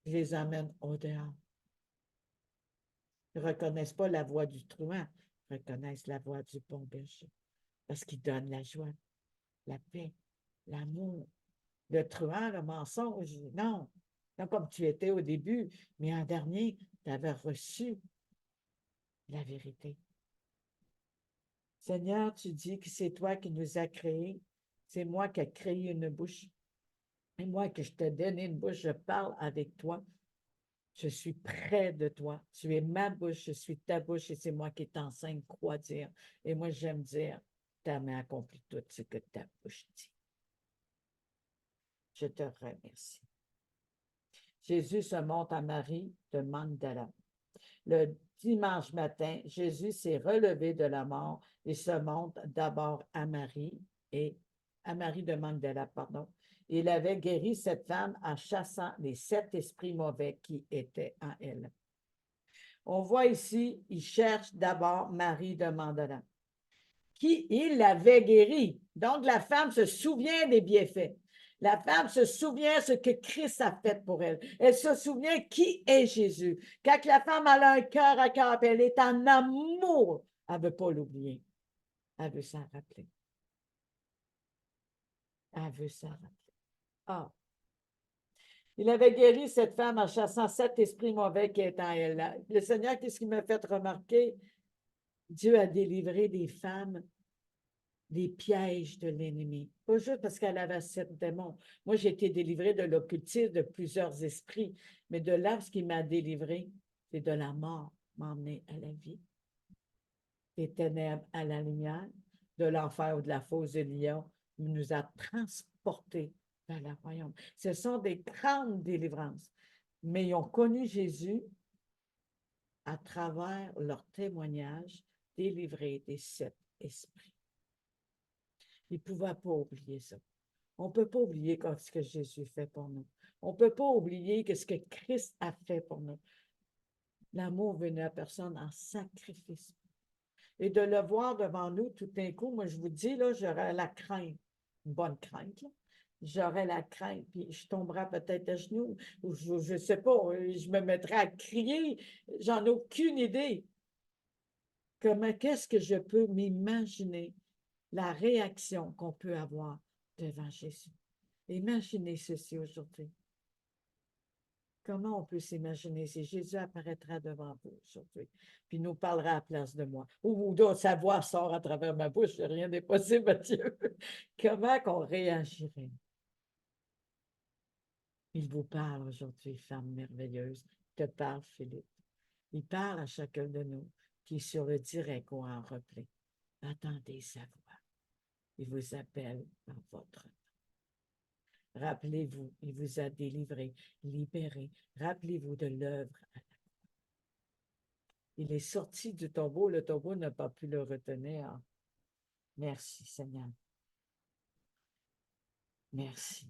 A: je les amène au dehors. Ils ne reconnaissent pas la voix du truand, ils reconnaissent la voix du bon berger parce qu'il donne la joie, la paix, l'amour. Le truand, le mensonge, non. Non comme tu étais au début, mais en dernier, tu avais reçu la vérité. Seigneur, tu dis que c'est toi qui nous as créés. C'est moi qui ai créé une bouche. Et moi que je t'ai donné une bouche, je parle avec toi. Je suis près de toi. Tu es ma bouche, je suis ta bouche et c'est moi qui t'enseigne quoi dire. Et moi, j'aime dire, ta main accomplit tout ce que ta bouche dit. Je te remercie. Jésus se montre à Marie de Magdala. Le dimanche matin, Jésus s'est relevé de la mort et se montre d'abord à Marie de Magdala, pardon. Il avait guéri cette femme en chassant les 7 esprits mauvais qui étaient en elle. On voit ici, il cherche d'abord Marie de Magdala, qui il l'avait guérie. Donc, la femme se souvient des bienfaits. La femme se souvient ce que Christ a fait pour elle. Elle se souvient qui est Jésus. Quand la femme a un cœur à cœur, elle est en amour, elle ne veut pas l'oublier. Elle veut s'en rappeler. Elle veut s'en rappeler. Ah. Il avait guéri cette femme en chassant 7 esprits mauvais qui étaient en elle. Le Seigneur, qu'est-ce qui m'a fait remarquer? Dieu a délivré des femmes des pièges de l'ennemi. Pas juste parce qu'elle avait 7 démons. Moi, j'ai été délivrée de l'occultisme de plusieurs esprits, mais de là, ce qui m'a délivrée, c'est de la mort, m'emmener à la vie, des ténèbres à la lumière, de l'enfer ou de la fosse de lion, il nous a transportés vers le royaume. Ce sont des grandes délivrances, mais ils ont connu Jésus à travers leur témoignage délivré des 7 esprits. Ils ne pouvaient pas oublier ça. On ne peut pas oublier ce que Jésus fait pour nous. On ne peut pas oublier ce que Christ a fait pour nous. L'amour venu à personne en sacrifice. Et de le voir devant nous tout d'un coup, moi je vous dis, là, j'aurais la crainte, une bonne crainte, là. J'aurais la crainte, puis je tomberais peut-être à genoux, ou je ne sais pas, je me mettrais à crier, j'en ai aucune idée. Qu'est-ce que je peux m'imaginer la réaction qu'on peut avoir devant Jésus? Imaginez ceci aujourd'hui. Comment on peut s'imaginer si Jésus apparaîtra devant vous aujourd'hui, puis nous parlera à la place de moi, ou sa voix sort à travers ma bouche, rien n'est possible à Dieu. Comment qu'on réagirait? Il vous parle aujourd'hui, femme merveilleuse. Il te parle, Philippe. Il parle à chacun de nous qui est sur le direct ou en replay. Attendez sa voix. Il vous appelle par votre nom. Rappelez-vous, il vous a délivré, libéré. Rappelez-vous de l'œuvre. Il est sorti du tombeau, le tombeau n'a pas pu le retenir. Merci, Seigneur. Merci.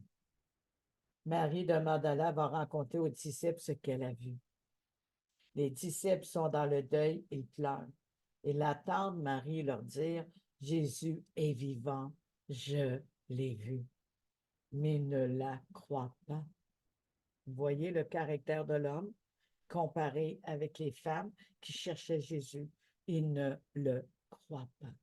A: Marie de Magdala va raconter aux disciples ce qu'elle a vu. Les disciples sont dans le deuil, ils pleurent. Ils attendent Marie leur dire, Jésus est vivant, je l'ai vu. Mais ils ne la croient pas. Vous voyez le caractère de l'homme comparé avec les femmes qui cherchaient Jésus. Ils ne le croient pas.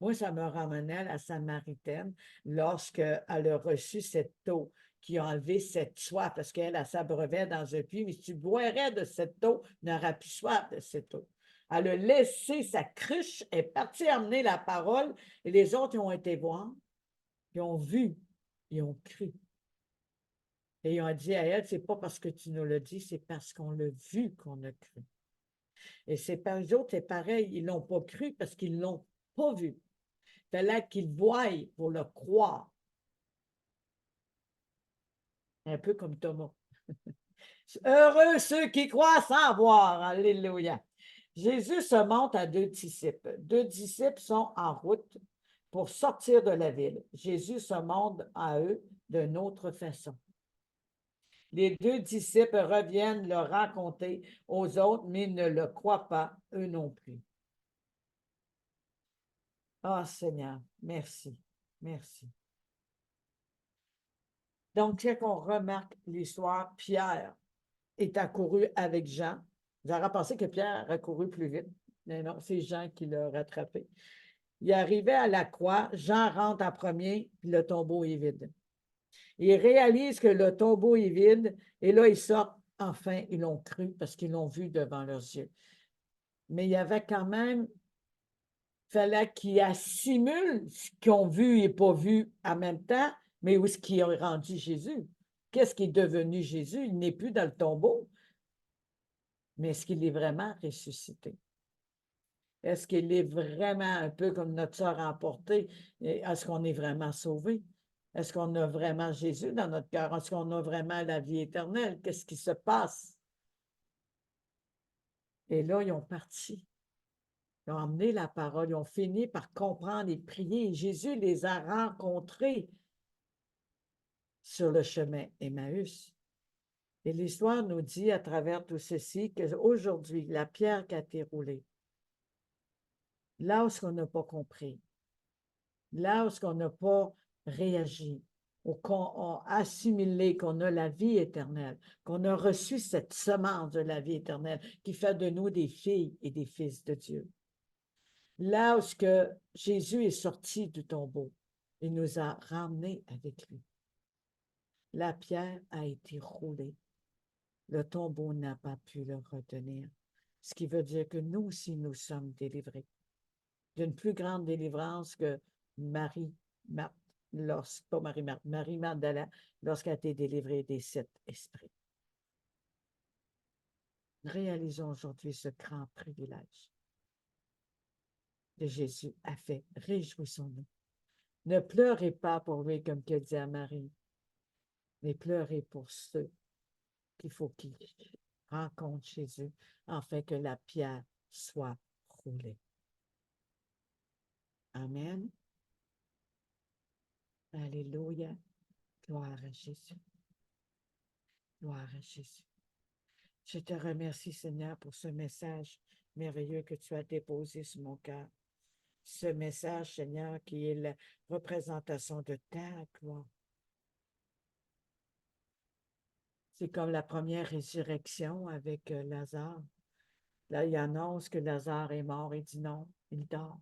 A: Moi, ça me ramenait à la Samaritaine lorsqu'elle a reçu cette eau qui a enlevé cette soif, parce qu'elle s'abreuvait dans un puits, mais si tu boirais de cette eau, tu n'auras plus soif de cette eau. Elle a laissé sa cruche, est partie amener la parole, et les autres ils ont été voir, ils ont vu, ils ont cru. Et ils ont dit à elle, c'est pas parce que tu nous l'as dit, c'est parce qu'on l'a vu qu'on a cru. Et c'est pas eux autres, c'est pareil, ils l'ont pas cru parce qu'ils l'ont pas vu. Il fallait qu'ils voient pour le croire. Un peu comme Thomas. Heureux ceux qui croient sans voir. Alléluia. Jésus se montre à deux disciples. Deux disciples sont en route pour sortir de la ville. Jésus se montre à eux d'une autre façon. Les deux disciples reviennent le raconter aux autres, mais ils ne le croient pas, eux non plus. Ah, Seigneur, merci, merci. Donc, quand on remarque l'histoire, Pierre est accouru avec Jean. J'aurais pensé que Pierre a couru plus vite, mais non, c'est Jean qui l'a rattrapé. Il arrivait à la croix, Jean rentre en premier, puis le tombeau est vide. Ils réalisent que le tombeau est vide, et là, ils sortent. Enfin, ils l'ont cru parce qu'ils l'ont vu devant leurs yeux. Mais il y avait quand même, il fallait qu'ils assimilent ce qu'ils ont vu et pas vu en même temps, mais où est-ce qu'ils ont rendu Jésus? Qu'est-ce qui est devenu Jésus? Il n'est plus dans le tombeau, mais est-ce qu'il est vraiment ressuscité? Est-ce qu'il est vraiment un peu comme notre sœur emportée? Est-ce qu'on est vraiment sauvé? Est-ce qu'on a vraiment Jésus dans notre cœur? Est-ce qu'on a vraiment la vie éternelle? Qu'est-ce qui se passe? Et là, ils ont parti. Ils ont emmené la parole. Ils ont fini par comprendre et prier. Et Jésus les a rencontrés sur le chemin Emmaüs. Et l'histoire nous dit à travers tout ceci qu'aujourd'hui, la pierre qui a été roulée, là où on n'a pas compris, là où on n'a pas réagi, ou qu'on a assimilé qu'on a la vie éternelle, qu'on a reçu cette semence de la vie éternelle qui fait de nous des filles et des fils de Dieu. Là où Jésus est sorti du tombeau, il nous a ramenés avec lui. La pierre a été roulée. Le tombeau n'a pas pu le retenir. Ce qui veut dire que nous aussi, nous sommes délivrés. D'une plus grande délivrance que Marie Magdala, lorsqu'elle a été délivrée des 7 esprits. Réalisons aujourd'hui ce grand privilège que Jésus a fait. Réjouissons-nous. Ne pleurez pas pour lui, comme qu'il dit à Marie, mais pleurez pour ceux qu'il faut qu'ils rencontrent Jésus, afin que la pierre soit roulée. Amen. Alléluia. Gloire à Jésus. Gloire à Jésus. Je te remercie, Seigneur, pour ce message merveilleux que tu as déposé sur mon cœur. Ce message, Seigneur, qui est la représentation de ta gloire. C'est comme la première résurrection avec Lazare. Là, il annonce que Lazare est mort et dit non, il dort.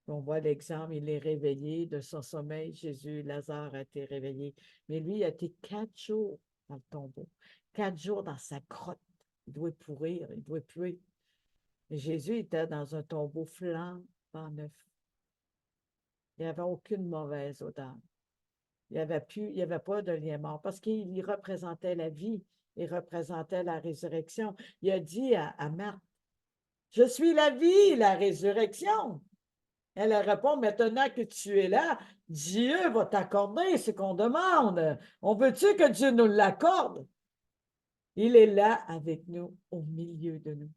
A: On voit l'exemple, il est réveillé de son sommeil. Jésus, Lazare a été réveillé. Mais lui, il a été 4 jours dans le tombeau. 4 jours dans sa grotte. Il doit pourrir, il doit puer. Et Jésus était dans un tombeau flambant neuf. Il n'y avait aucune mauvaise odeur. Il n'y avait pas de lien mort parce qu'il représentait la vie, il représentait la résurrection. Il a dit à Marthe, « Je suis la vie, la résurrection. » Elle répond, « Maintenant que tu es là, Dieu va t'accorder ce qu'on demande. On veut-tu que Dieu nous l'accorde? Il est là avec nous, au milieu de nous.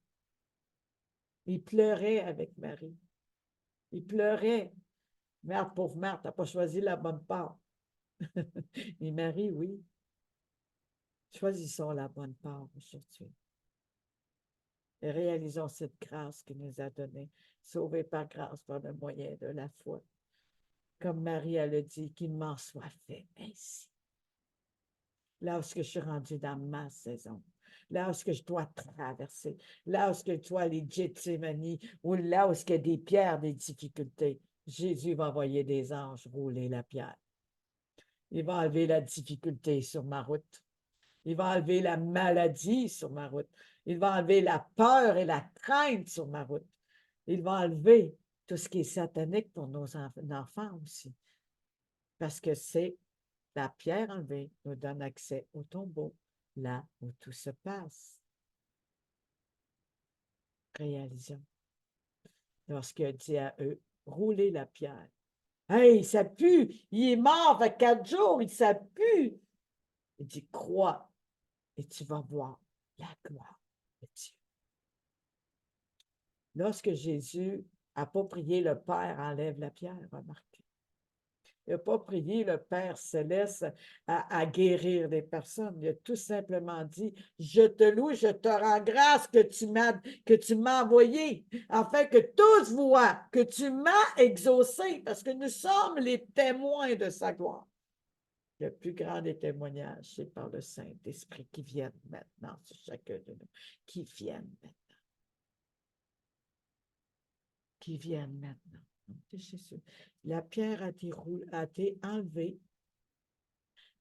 A: Il pleurait avec Marie. Il pleurait. Marthe, pauvre Marthe, n'a pas choisi la bonne part. Et Marie, oui. Choisissons la bonne part aujourd'hui. Et réalisons cette grâce qu'il nous a donnée, sauvée par grâce par le moyen de la foi. Comme Marie, elle a dit, qu'il m'en soit fait ainsi. Là où je suis rendue dans ma saison, là où je dois traverser, là où je dois aller Gethsémani, ou là où il y a des pierres, des difficultés, Jésus va envoyer des anges rouler la pierre. Il va enlever la difficulté sur ma route. Il va enlever la maladie sur ma route. Il va enlever la peur et la crainte sur ma route. Il va enlever tout ce qui est satanique pour nos enfants aussi. Parce que c'est la pierre enlevée nous donne accès au tombeau, là où tout se passe. Réalisons. Lorsqu'il a dit à eux, roulez la pierre. Hey, ça pue! Il est mort, fait 4 jours, ça pue! Il dit, crois, et tu vas voir la gloire de Dieu. Lorsque Jésus n'a pas prié, le Père enlève la pierre, remarquez. Il n'a pas prié le Père céleste à guérir les personnes. Il a tout simplement dit, je te loue, je te rends grâce que tu m'as envoyé, afin que tous voient que tu m'as exaucé, parce que nous sommes les témoins de sa gloire. Le plus grand des témoignages, c'est par le Saint-Esprit qui vient maintenant sur chacun de nous, qui viennent maintenant. Qui viennent maintenant. La pierre a été enlevée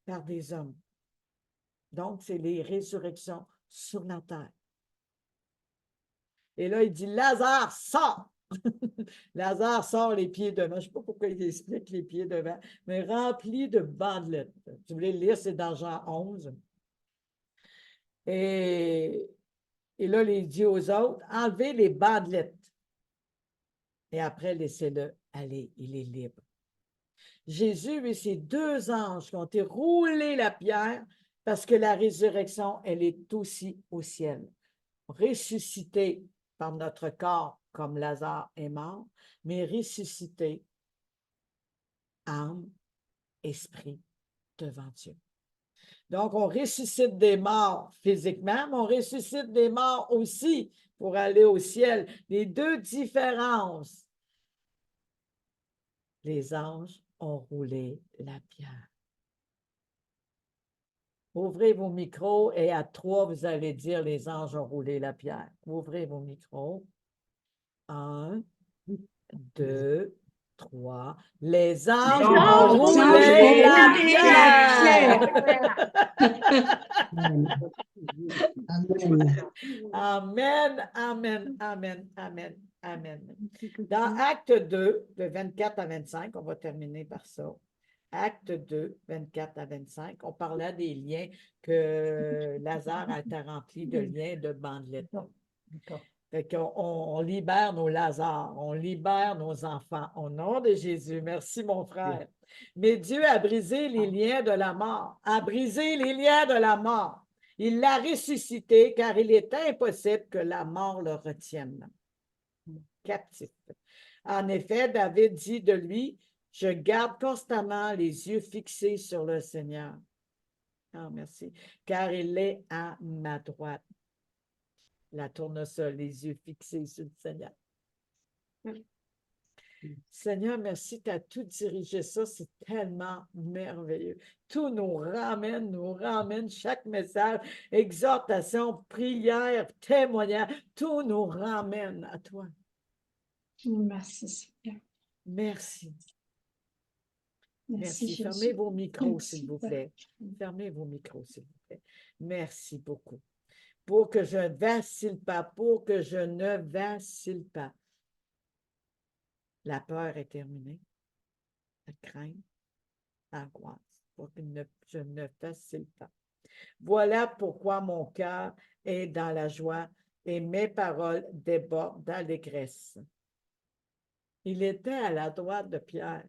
A: par des hommes. Donc, c'est les résurrections sur la terre. Et là, il dit, Lazare, sort! Lazare sort les pieds devant. Je ne sais pas pourquoi il explique les pieds devant, mais rempli de bandelettes. Si vous voulez le lire, c'est dans Jean 11. Et là, il dit aux autres, enlevez les bandelettes. Et après, laissez-le aller, il est libre. Jésus et ses 2 anges qui ont été roulés la pierre parce que la résurrection, elle est aussi au ciel. Ressuscité par notre corps comme Lazare est mort, mais ressuscité âme, esprit devant Dieu. Donc, on ressuscite des morts physiquement, mais on ressuscite des morts aussi pour aller au ciel. Les 2 différences. Les anges ont roulé la pierre. Ouvrez vos micros et à 3, vous allez dire les anges ont roulé la pierre. Ouvrez vos micros. 1, 2, 3. Les anges ont roulé la pierre. Amen, amen, amen, amen, amen. Dans Acte 2, de 24 à 25, on va terminer par ça. Acte 2, 24 à 25, on parlait des liens que Lazare a été rempli de liens de bandelettes. Fait qu'on libère nos Lazare, on libère nos enfants au nom de Jésus. Merci, mon frère. Mais Dieu a brisé les liens de la mort, a brisé les liens de la mort. Il l'a ressuscité car il est impossible que la mort le retienne captif. En effet, David dit de lui, je garde constamment les yeux fixés sur le Seigneur. Ah, merci. Car il est à ma droite. La tournesol, les yeux fixés sur le Seigneur. Seigneur, merci, tu as tout dirigé ça, c'est tellement merveilleux. Tout nous ramène chaque message, exhortation, prière, témoignage, tout nous ramène à toi.
C: Merci, Seigneur.
A: Merci.
C: Merci, Jésus.
A: Fermez vos micros,
C: Merci,
A: s'il vous
C: Père.
A: plaît. Fermez vos micros, s'il vous plaît. Merci beaucoup. Pour que je ne vacille pas, pour que je ne vacille pas. La peur est terminée. La crainte, l'angoisse, pour que je ne vacille pas. Voilà pourquoi mon cœur est dans la joie et mes paroles débordent d'allégresse. Il était à la droite de Pierre.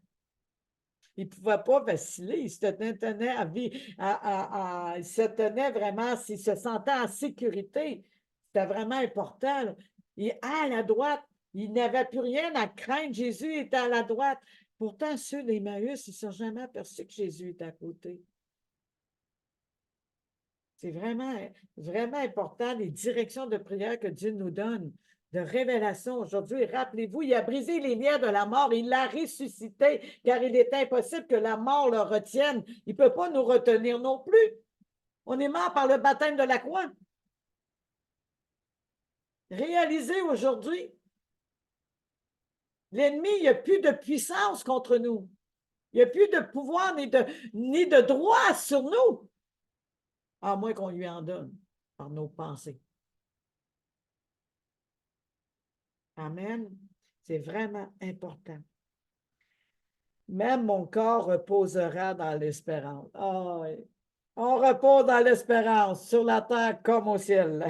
A: Il ne pouvait pas vaciller. Il se tenait il se tenait vraiment, il se sentait en sécurité. C'était vraiment important, là. À la droite, il n'avait plus rien à craindre. Jésus était à la droite. Pourtant, ceux d'Emmaüs, ils ne sont jamais aperçus que Jésus est à côté. C'est vraiment, vraiment important, les directions de prière que Dieu nous donne, de révélation aujourd'hui. Rappelez-vous, il a brisé les liens de la mort, il l'a ressuscité, car il est impossible que la mort le retienne. Il ne peut pas nous retenir non plus. On est mort par le baptême de la croix. Réalisez aujourd'hui, l'ennemi, il n'y a plus de puissance contre nous. Il n'y a plus de pouvoir ni de droit sur nous, à moins qu'on lui en donne par nos pensées. Amen. C'est vraiment important. Même mon corps reposera dans l'espérance. Ah oui. On repose dans l'espérance, sur la terre comme au ciel.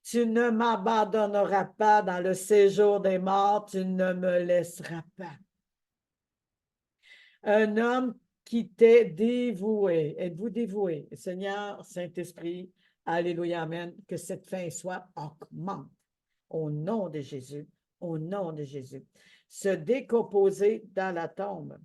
A: Tu ne m'abandonneras pas dans le séjour des morts, tu ne me laisseras pas. Un homme qui t'est dévoué. Êtes-vous dévoué? Seigneur, Saint-Esprit, alléluia, amen, que cette fin soit augmente. Au nom de Jésus, au nom de Jésus. Se décomposer dans la tombe.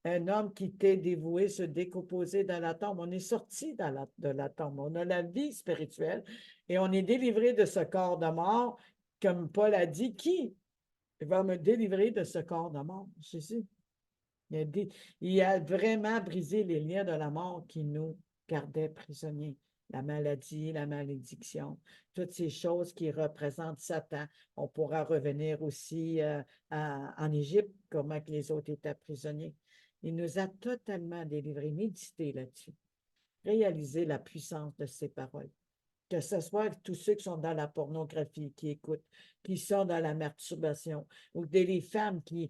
A: Un homme qui t'est dévoué, se décomposer dans la tombe. On est sorti de la tombe. On a la vie spirituelle et on est délivré de ce corps de mort. Comme Paul a dit, qui va me délivrer de ce corps de mort? Jésus. Il a vraiment brisé les liens de la mort qui nous gardaient prisonniers. La maladie, la malédiction, toutes ces choses qui représentent Satan. On pourra revenir aussi en Égypte, comment que les autres étaient prisonniers. Il nous a totalement délivrés. Méditez là-dessus. Réalisez la puissance de ces paroles. Que ce soit tous ceux qui sont dans la pornographie, qui écoutent, qui sont dans la masturbation, ou des femmes qui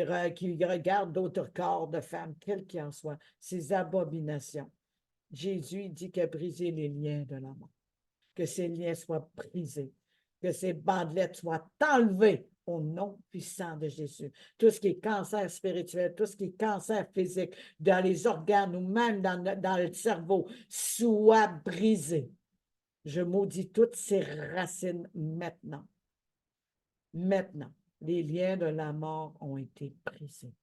A: regardent d'autres corps de femmes, quel qu'il en soit, ces abominations. Jésus dit qu'il a brisé les liens de la mort, que ces liens soient brisés, que ces bandelettes soient enlevées au nom puissant de Jésus. Tout ce qui est cancer spirituel, tout ce qui est cancer physique, dans les organes ou même dans le cerveau, soit brisé. Je maudis toutes ces racines maintenant. Maintenant, les liens de la mort ont été brisés.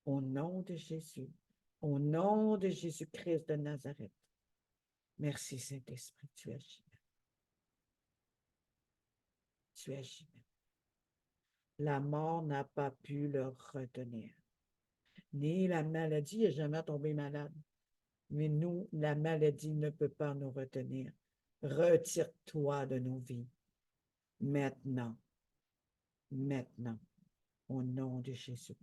A: Au nom de Jésus, au nom de Jésus-Christ de Nazareth. Merci Saint-Esprit, tu agis. Tu agis. La mort n'a pas pu le retenir. Ni la maladie, il n'est jamais tombé malade. Mais nous, la maladie ne peut pas nous retenir. Retire-toi de nos vies. Maintenant. Maintenant. Au nom de Jésus.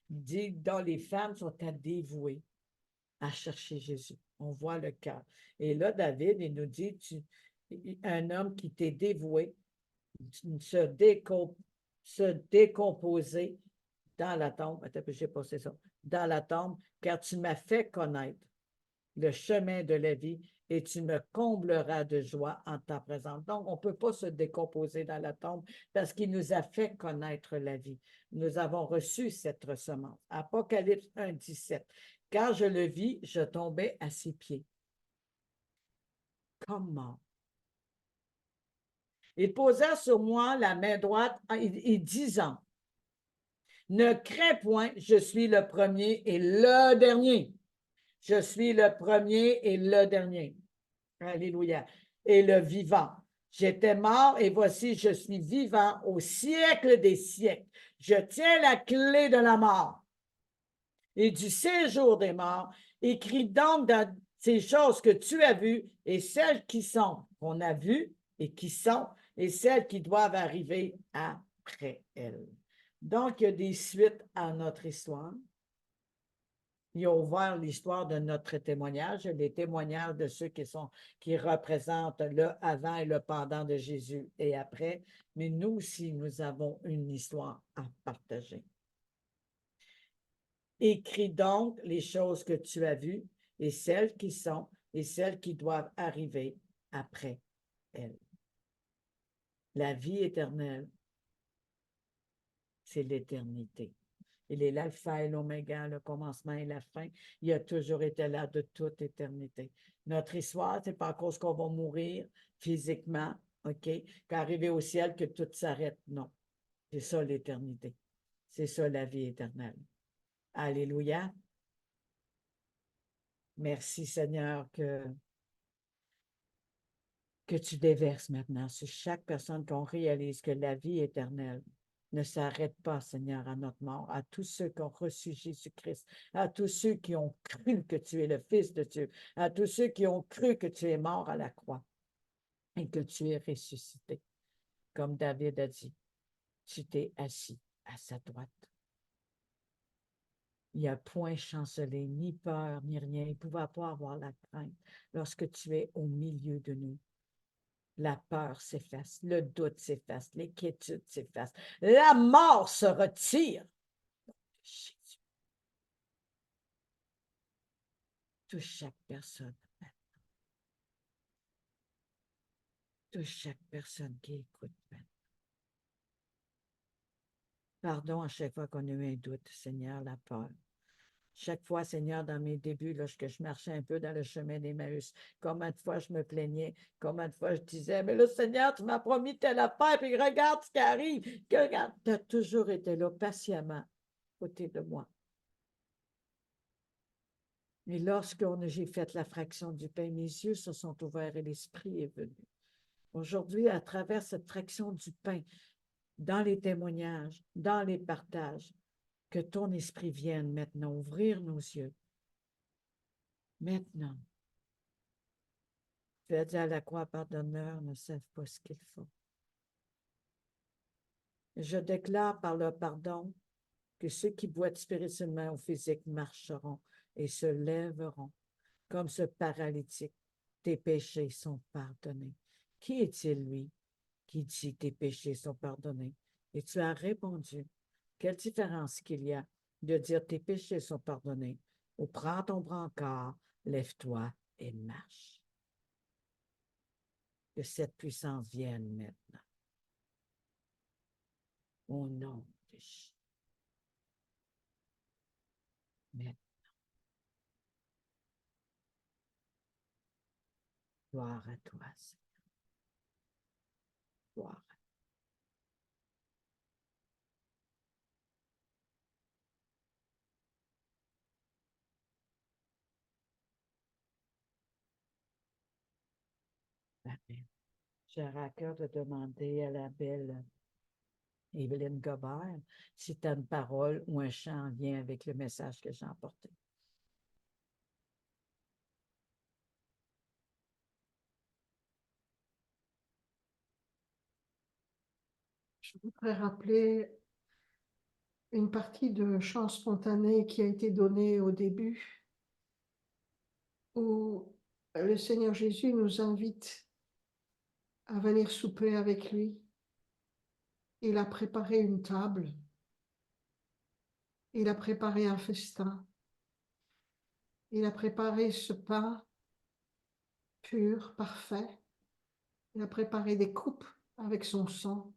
A: Il dit, dont les femmes sont à dévouer à chercher Jésus. On voit le cœur. Et là, David, il nous dit, un homme qui t'est dévoué, se décomposer dans la tombe. Attends, j'ai passé ça. Dans la tombe, car tu m'as fait connaître le chemin de la vie et tu me combleras de joie en ta présence. Donc, on ne peut pas se décomposer dans la tombe parce qu'il nous a fait connaître la vie. Nous avons reçu cette semence. Apocalypse 1, 17. Quand je le vis, je tombais à ses pieds. Comment? Il posa sur moi la main droite et disant, ne crains point, je suis le premier et le dernier. Je suis le premier et le dernier. Alléluia. Et le vivant. J'étais mort et voici, je suis vivant au siècle des siècles. Je tiens la clé de la mort et du séjour des morts. Écris donc dans ces choses que tu as vues et celles qui sont, qu'on a vues et qui sont, et celles qui doivent arriver après elles. Donc, il y a des suites à notre histoire. Il a ouvert l'histoire de notre témoignage, les témoignages de ceux qui représentent le avant et le pendant de Jésus et après. Mais nous aussi, nous avons une histoire à partager. Écris donc les choses que tu as vues et celles qui sont et celles qui doivent arriver après elles. La vie éternelle, c'est l'éternité. Il est l'alpha et l'oméga, le commencement et la fin. Il a toujours été là de toute éternité. Notre histoire, c'est pas à cause qu'on va mourir physiquement, OK, qu'arriver au ciel, que tout s'arrête. Non. C'est ça l'éternité. C'est ça la vie éternelle. Alléluia. Merci Seigneur que tu déverses maintenant sur chaque personne qu'on réalise que la vie éternelle ne s'arrête pas, Seigneur, à notre mort, à tous ceux qui ont reçu Jésus-Christ, à tous ceux qui ont cru que tu es le Fils de Dieu, à tous ceux qui ont cru que tu es mort à la croix et que tu es ressuscité. Comme David a dit, tu t'es assis à sa droite. Il n'y a point chancelé, ni peur, ni rien. Il ne pouvait pas avoir la crainte lorsque tu es au milieu de nous. La peur s'efface, le doute s'efface, l'inquiétude s'efface, la mort se retire. Jésus. Touche chaque personne. Touche chaque personne qui écoute. Pardon à chaque fois qu'on a eu un doute, Seigneur, la peur. Chaque fois, Seigneur, dans mes débuts, lorsque je marchais un peu dans le chemin d'Emmaüs, combien de fois je me plaignais, combien de fois je disais, mais le Seigneur, tu m'as promis telle affaire, puis regarde ce qui arrive. Tu as toujours été là, patiemment, à côté de moi. Et lorsque j'ai fait la fraction du pain, mes yeux se sont ouverts et l'Esprit est venu. Aujourd'hui, à travers cette fraction du pain, dans les témoignages, dans les partages, que ton Esprit vienne maintenant ouvrir nos yeux. Maintenant. Tu as dit à la croix, pardonneurs ne savent pas ce qu'ils font. Je déclare par le pardon que ceux qui boitent spirituellement ou physique marcheront et se lèveront comme ce paralytique. Tes péchés sont pardonnés. Qui est-il, lui, qui dit tes péchés sont pardonnés? Et tu as répondu, quelle différence qu'il y a de dire tes péchés sont pardonnés ou prends ton brancard, lève-toi et marche. Que cette puissance vienne maintenant. Au nom de Jésus. Maintenant. Gloire à toi, Seigneur. Gloire à toi. Amen. J'ai à cœur de demander à la belle Evelyne Gobert si tu as une parole ou un chant en lien avec le message que j'ai emporté.
E: Je voudrais rappeler une partie de chant spontané qui a été donnée au début, où le Seigneur Jésus nous invite à venir souper avec lui. Il a préparé une table, il a préparé un festin, il a préparé ce pain pur, parfait, il a préparé des coupes avec son sang,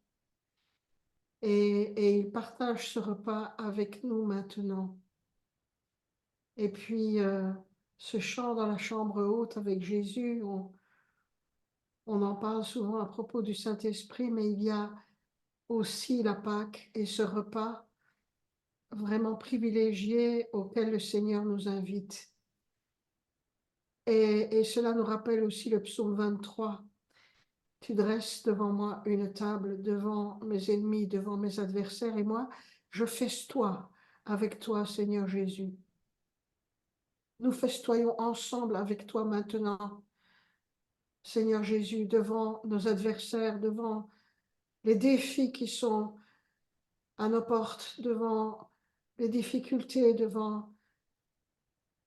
E: et il partage ce repas avec nous maintenant. Et puis, ce chant dans la chambre haute avec Jésus, on en parle souvent à propos du Saint-Esprit, mais il y a aussi la Pâque et ce repas vraiment privilégié auquel le Seigneur nous invite. Et cela nous rappelle aussi le psaume 23. Tu dresses devant moi une table, devant mes ennemis, devant mes adversaires, et moi, je festoie avec toi, Seigneur Jésus. Nous festoyons ensemble avec toi maintenant, Seigneur Jésus, devant nos adversaires, devant les défis qui sont à nos portes, devant les difficultés, devant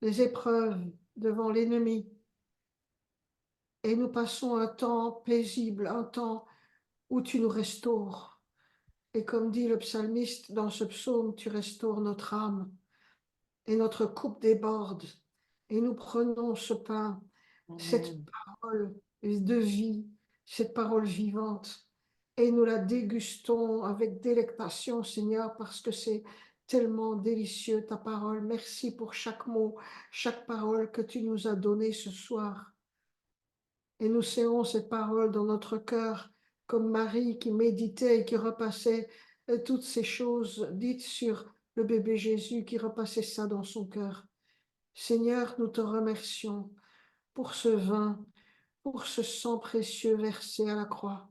E: les épreuves, devant l'ennemi. Et nous passons un temps paisible, un temps où tu nous restaures. Et comme dit le psalmiste dans ce psaume, tu restaures notre âme et notre coupe déborde. Et nous prenons ce pain, cette parole de vie, cette parole vivante, et nous la dégustons avec délectation, Seigneur, parce que c'est tellement délicieux ta parole. Merci pour chaque mot, chaque parole que tu nous as donnée ce soir. Et nous serrons cette parole dans notre cœur, comme Marie qui méditait et qui repassait toutes ces choses dites sur le bébé Jésus, qui repassait ça dans son cœur. Seigneur, nous te remercions pour ce vin, pour ce sang précieux versé à la croix,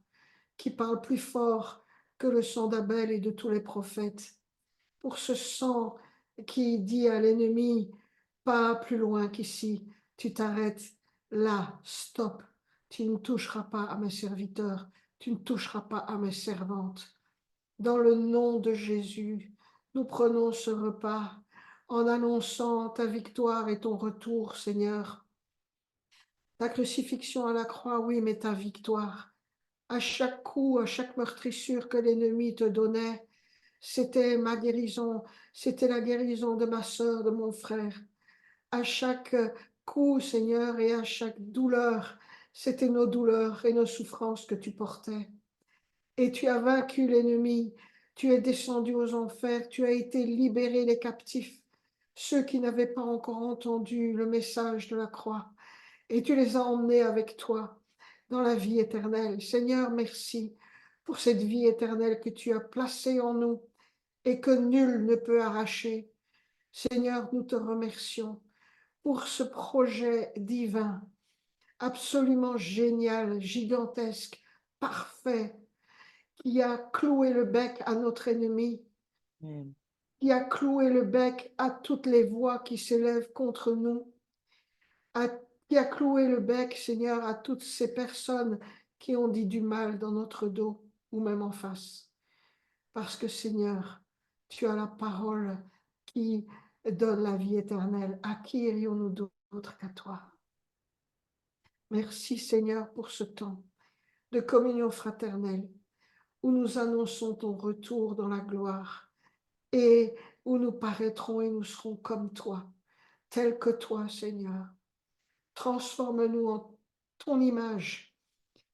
E: qui parle plus fort que le sang d'Abel et de tous les prophètes, pour ce sang qui dit à l'ennemi, pas plus loin qu'ici, tu t'arrêtes là, stop, tu ne toucheras pas à mes serviteurs, tu ne toucheras pas à mes servantes. Dans le nom de Jésus, nous prenons ce repas en annonçant ta victoire et ton retour, Seigneur. Ta crucifixion à la croix, oui, mais ta victoire. À chaque coup, à chaque meurtrissure que l'ennemi te donnait, c'était ma guérison, c'était la guérison de ma sœur, de mon frère. À chaque coup, Seigneur, et à chaque douleur, c'était nos douleurs et nos souffrances que tu portais. Et tu as vaincu l'ennemi, tu es descendu aux enfers, tu as été libéré les captifs, ceux qui n'avaient pas encore entendu le message de la croix, et tu les as emmenés avec toi dans la vie éternelle. Seigneur, merci pour cette vie éternelle que tu as placée en nous et que nul ne peut arracher. Seigneur, nous te remercions pour ce projet divin, absolument génial, gigantesque, parfait, qui a cloué le bec à notre ennemi, qui a cloué le bec à toutes les voix qui s'élèvent contre nous, qui a cloué le bec, Seigneur, à toutes ces personnes qui ont dit du mal dans notre dos ou même en face. Parce que, Seigneur, tu as la parole qui donne la vie éternelle. À qui irions-nous d'autre qu'à toi? Merci, Seigneur, pour ce temps de communion fraternelle où nous annonçons ton retour dans la gloire et où nous paraîtrons et nous serons comme toi, tels que toi, Seigneur. Transforme-nous en ton image,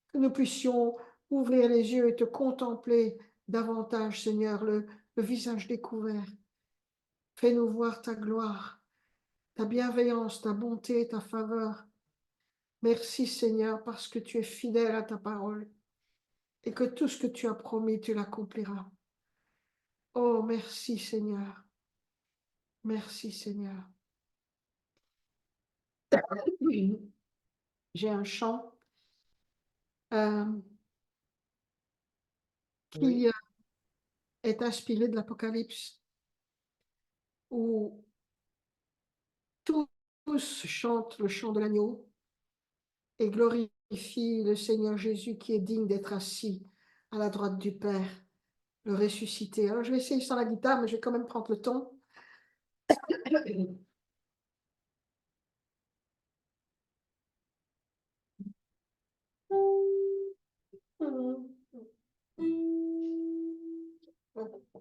E: que nous puissions ouvrir les yeux et te contempler davantage, Seigneur, le visage découvert. Fais-nous voir ta gloire, ta bienveillance, ta bonté, ta faveur. Merci, Seigneur, parce que tu es fidèle à ta parole et que tout ce que tu as promis, tu l'accompliras. Oh, merci, Seigneur. Merci, Seigneur. J'ai un chant qui est inspiré de l'Apocalypse, où tous chantent le chant de l'agneau et glorifient le Seigneur Jésus qui est digne d'être assis à la droite du Père, le ressuscité. Alors, je vais essayer sans la guitare, mais je vais quand même prendre le ton.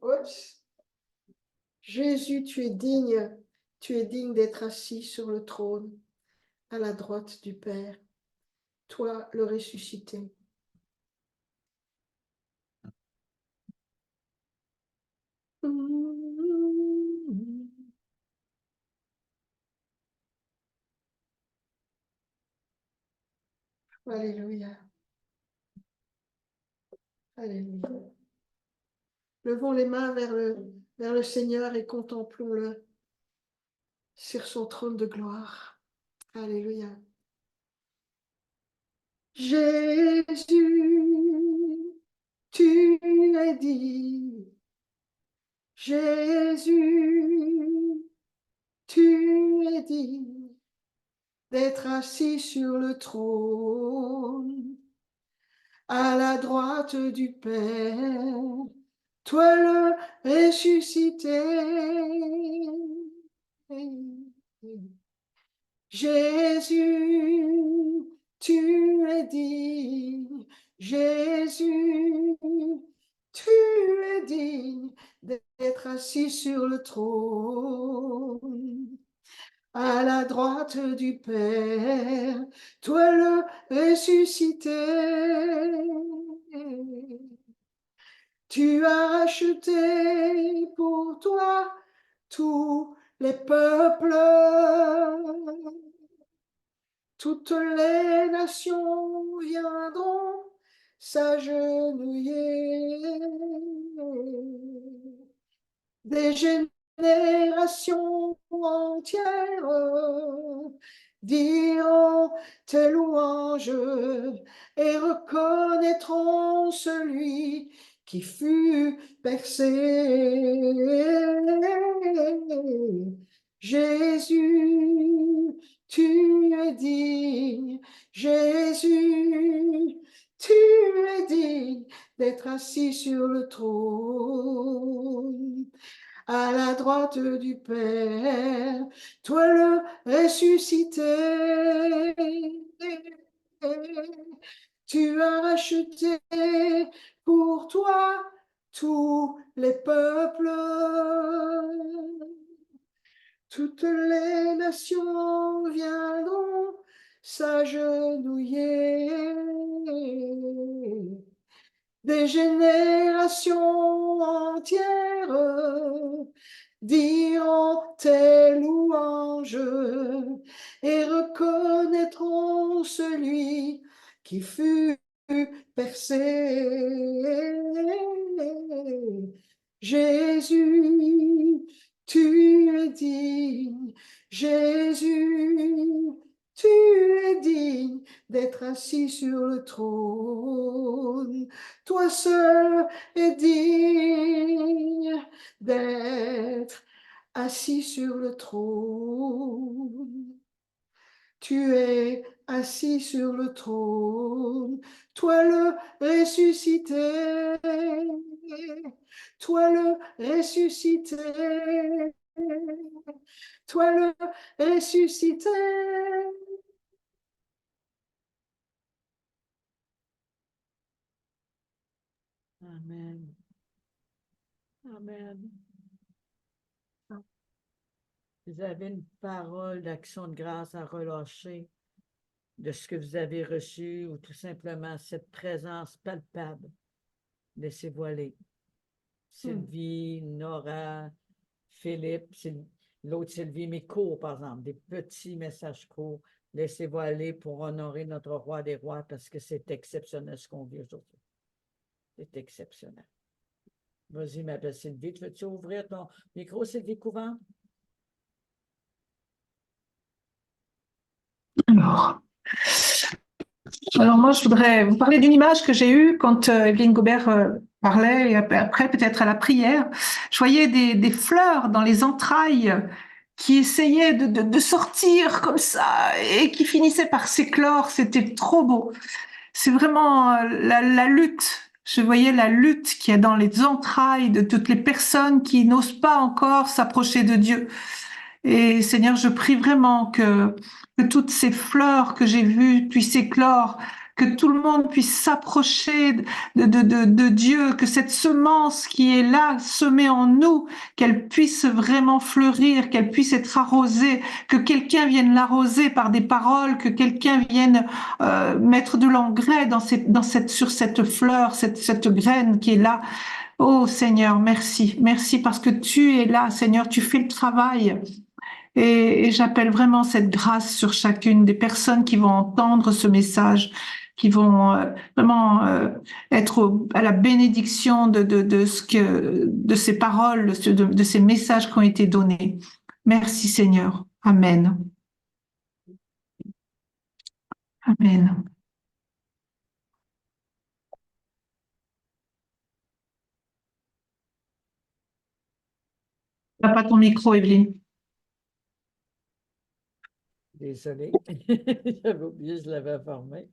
E: Oups. Jésus, tu es digne d'être assis sur le trône à la droite du Père, toi le ressuscité. Alléluia. Alléluia. Levons les mains vers le Seigneur et contemplons-le sur son trône de gloire. Alléluia. Jésus, tu es dit. Jésus, tu es dit d'être assis sur le trône à la droite du Père, toi le ressuscité. Jésus, tu es digne. Jésus, tu es digne d'être assis sur le trône à la droite du Père, toi le ressuscité. Tu as racheté pour toi tous les peuples. Toutes les nations viendront s'agenouiller. Des générations entières diront tes louanges et reconnaîtront celui qui fut percé. Jésus, tu es digne. Jésus, tu es digne d'être assis sur le trône à la droite du Père, toi le ressuscité. Tu as racheté pour toi tous les peuples. Toutes les nations viendront s'agenouiller. Des générations entières diront tes louanges et reconnaîtront celui qui fut percé. Jésus, tu es digne. Jésus, tu es digne d'être assis sur le trône. Toi seul es digne d'être assis sur le trône. Tu es assis sur le trône, toi le ressuscité, toi le ressuscité, toi le ressuscité.
A: Amen. Amen. Vous avez une parole d'action de grâce à relâcher de ce que vous avez reçu ou tout simplement cette présence palpable. Laissez-vous aller. Sylvie, Nora, Philippe, l'autre Sylvie, mais courts, par exemple, des petits messages courts. Laissez-vous aller pour honorer notre roi des rois parce que c'est exceptionnel ce qu'on vit aujourd'hui. C'est exceptionnel. Vas-y, ma belle Sylvie, tu veux-tu ouvrir ton micro, Sylvie Couvent?
C: Alors moi, je voudrais vous parler d'une image que j'ai eue quand Evelyne Gobert parlait, et après peut-être à la prière. Je voyais des fleurs dans les entrailles qui essayaient de sortir comme ça et qui finissaient par s'éclore. C'était trop beau. C'est vraiment la lutte. Je voyais la lutte qu'il y a dans les entrailles de toutes les personnes qui n'osent pas encore s'approcher de Dieu. Et Seigneur, je prie vraiment que toutes ces fleurs que j'ai vues puissent éclore, que tout le monde puisse s'approcher de Dieu, que cette semence qui est là, semée en nous, qu'elle puisse vraiment fleurir, qu'elle puisse être arrosée, que quelqu'un vienne l'arroser par des paroles, que quelqu'un vienne mettre de l'engrais sur cette fleur, cette graine qui est là. Oh Seigneur, merci, merci parce que tu es là, Seigneur, tu fais le travail. Et j'appelle vraiment cette grâce sur chacune des personnes qui vont entendre ce message, qui vont vraiment être à la bénédiction de ces paroles, de ces messages qui ont été donnés. Merci Seigneur. Amen. Amen. T'as pas ton micro, Evelyne.
A: Désolée, j'avais oublié, je l'avais formé.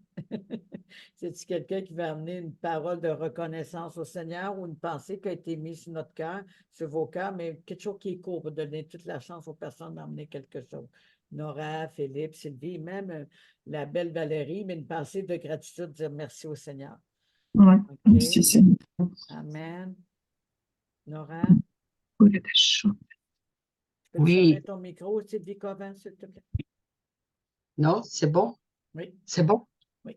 A: C'est-tu quelqu'un qui va amener une parole de reconnaissance au Seigneur ou une pensée qui a été mise sur notre cœur, sur vos cœurs, mais quelque chose qui est court pour donner toute la chance aux personnes d'emmener quelque chose? Nora, Philippe, Sylvie, même la belle Valérie, mais une pensée de gratitude, dire merci au Seigneur.
C: Ouais.
A: OK.
C: Merci Seigneur.
A: Amen. Nora,
C: Oh, il était chaud.
A: peux-tu
D: Oui.
A: fermer ton micro, Sylvie Covin, s'il te plaît?
D: Non, c'est bon?
A: Oui.
D: C'est bon?
A: Oui.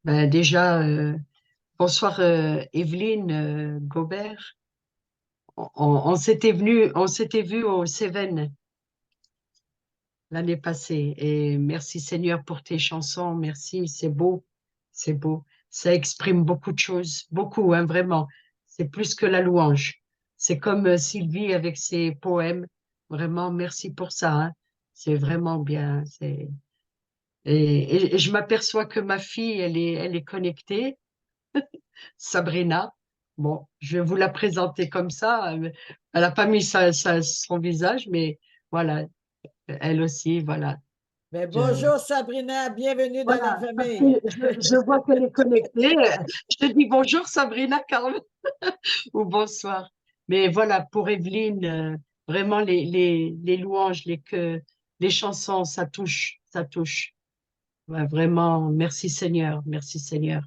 D: Ben déjà, bonsoir Evelyne Gobert. On s'était vu au Cévennes l'année passée. Et merci Seigneur pour tes chansons. Merci, c'est beau, c'est beau. Ça exprime beaucoup de choses, beaucoup, hein, vraiment. C'est plus que la louange. C'est comme Sylvie avec ses poèmes. Vraiment, merci pour ça, hein. C'est vraiment bien. Et je m'aperçois que ma fille, elle est connectée, Sabrina. Bon, je vais vous la présenter comme ça. Elle n'a pas mis son visage, mais voilà, elle aussi, voilà.
A: Ben,
D: Je,
A: bonjour Sabrina, bienvenue dans la
D: voilà, parce que
A: famille.
D: je vois qu'elle est connectée. Je te dis bonjour Sabrina Carmen ou bonsoir. Mais voilà, pour Evelyne, vraiment les louanges, les chansons, ça touche, ça touche. Ouais, vraiment, merci Seigneur, merci Seigneur.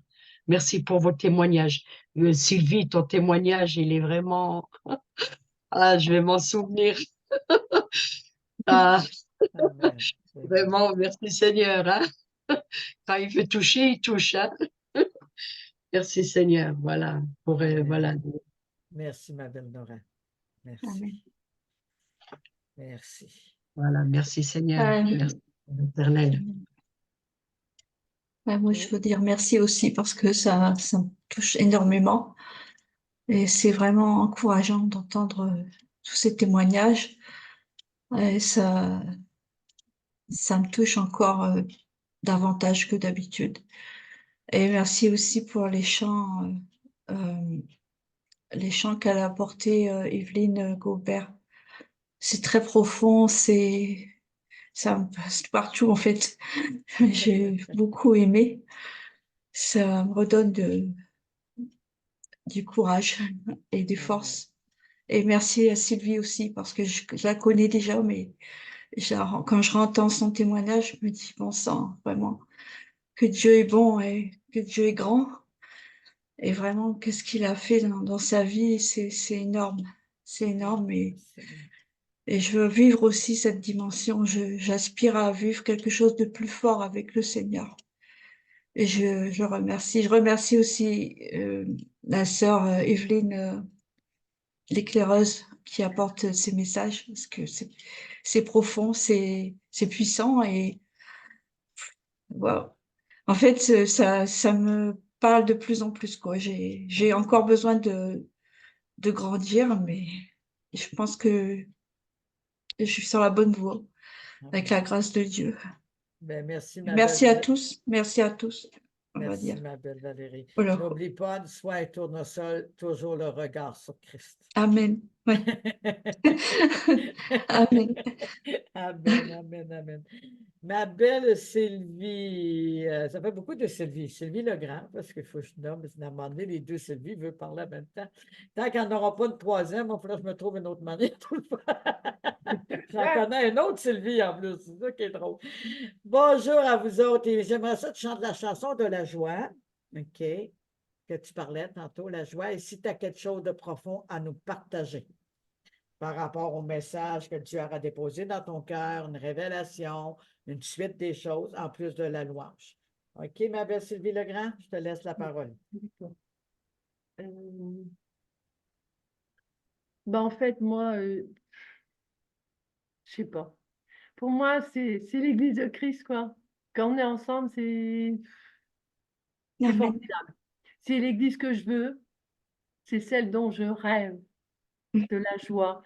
D: Merci pour vos témoignages. Sylvie, ton témoignage, il est vraiment... Ah, je vais m'en souvenir. Ah,
A: Amen. C'est bon.
D: vraiment, merci Seigneur, hein. Quand il veut toucher, il touche, hein. Merci Seigneur, voilà, pour, voilà,
A: Amen. Merci, ma belle Nora.
C: Amen.
A: Merci. Merci.
D: voilà, merci Seigneur, merci l'Éternel.
F: Moi, je veux dire merci aussi parce que ça me touche énormément et c'est vraiment encourageant d'entendre tous ces témoignages. Et ça me touche encore davantage que d'habitude. Et merci aussi pour les chants qu'elle a apportés, Evelyne Gobert. C'est très profond, ça me passe partout en fait. J'ai beaucoup aimé. Ça me redonne du courage et des forces. Et merci à Sylvie aussi, parce que je la connais déjà, mais quand je entends son témoignage, je me dis, bon sang, vraiment, que Dieu est bon et que Dieu est grand. Et vraiment, qu'est-ce qu'il a fait dans sa vie, c'est énorme. C'est énorme et je veux vivre aussi cette dimension. J'aspire à vivre quelque chose de plus fort avec le Seigneur. Et je remercie. Je remercie aussi la sœur Evelyne l'éclaireuse qui apporte ces messages parce que c'est profond, c'est puissant et wow. En fait, ça me parle de plus en plus quoi. J'ai encore besoin de grandir, mais je pense que je suis sur la bonne voie avec la grâce de Dieu.
A: Ben, merci, ma
F: Merci à
A: belle.
F: tous, merci à tous, on va
A: Merci,
F: dire.
A: ma belle Valérie.
F: Voilà.
A: N'oublie pas, sois un tournesol, toujours le regard sur Christ.
F: Amen. Ouais. Amen.
A: Amen, amen, amen. Ma belle Sylvie, ça fait beaucoup de Sylvie. Sylvie Legrand, parce qu'il faut que je nomme, parce qu'à un moment donné, les deux Sylvie veulent parler en même temps. Tant qu'il n'y en aura pas de troisième, il va falloir que je me trouve une autre manière tout le temps. J'en connais une autre Sylvie en plus, c'est ça qui est drôle. Bonjour à vous autres, et j'aimerais ça que tu chantes la chanson de la joie, OK, que tu parlais tantôt, la joie, et si tu as quelque chose de profond à nous partager par rapport au message que Dieu aura déposé dans ton cœur, une révélation, une suite des choses, en plus de la louange. OK, ma belle Sylvie Legrand, je te laisse la parole.
B: En fait, moi, je sais pas. Pour moi, c'est l'Église de Christ, quoi. Quand on est ensemble, c'est
F: Amen.
B: formidable. C'est l'Église que je veux, c'est celle dont je rêve, de la joie,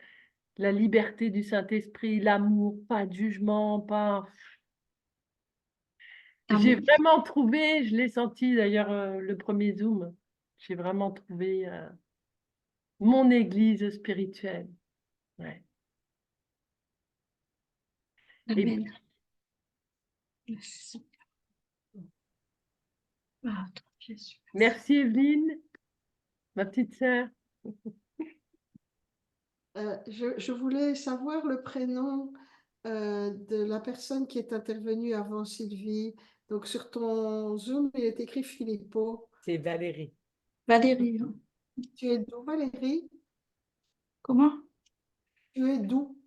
B: la liberté du Saint-Esprit, l'amour, pas de jugement, pas... J'ai
F: Amen.
B: vraiment trouvé, je l'ai senti d'ailleurs le premier Zoom, j'ai vraiment trouvé mon Église spirituelle. Ouais. Et
F: Amen. Merci. Ah, Jésus.
B: merci Evelyne, ma petite sœur.
E: Je voulais savoir le prénom de la personne qui est intervenue avant Sylvie. Donc, sur ton Zoom, il est écrit Filippo.
A: C'est Valérie.
F: Valérie, hein.
E: Tu es d'où, Valérie?
F: Comment?
E: Tu es d'où?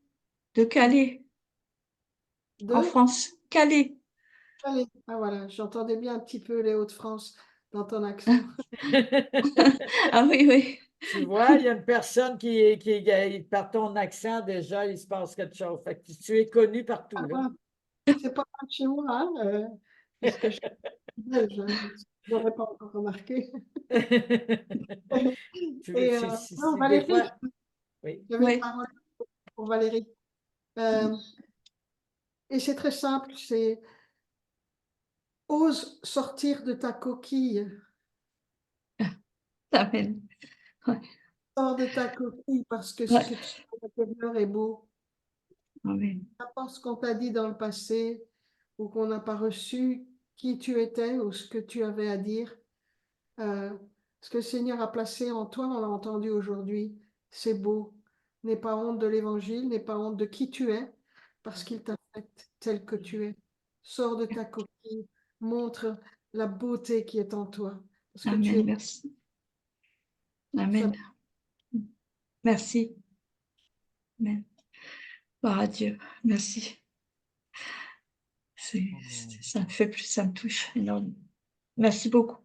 F: De Calais, en
E: De
F: France. Calais.
E: Calais. Ah voilà, j'entendais bien un petit peu les Hauts-de-France. dans ton accent.
F: Ah oui, oui.
A: Tu vois, il y a une personne par ton accent déjà, il se passe quelque chose. Fait que tu es connu partout, là.
E: C'est pas mal chez moi, hein, puisque je suis belge, hein, je n'aurais pas encore remarqué. Et non,
A: Des
E: Valérie,
A: fois, oui.
E: j'avais une
F: Oui.
E: parole pour Valérie. Et c'est très simple, c'est ose sortir de ta coquille.
F: Amen. Ouais.
E: Sors de ta coquille parce que ce
F: Ouais.
E: que tu fais à l'intérieur est beau.
F: Amen.
E: Peu importe ce qu'on t'a dit dans le passé ou qu'on n'a pas reçu qui tu étais ou ce que tu avais à dire, ce que le Seigneur a placé en toi, on l'a entendu aujourd'hui, c'est beau. N'aie pas honte de l'évangile, n'aie pas honte de qui tu es, parce qu'il t'a fait tel que tu es. Sors de ta coquille, montre la beauté qui est en toi. Parce que tu
F: Amen.
E: es
F: Merci. Amen. Merci. Amen. Gloire à Dieu. Merci. Ça me fait plus, ça me touche énormément. Merci beaucoup.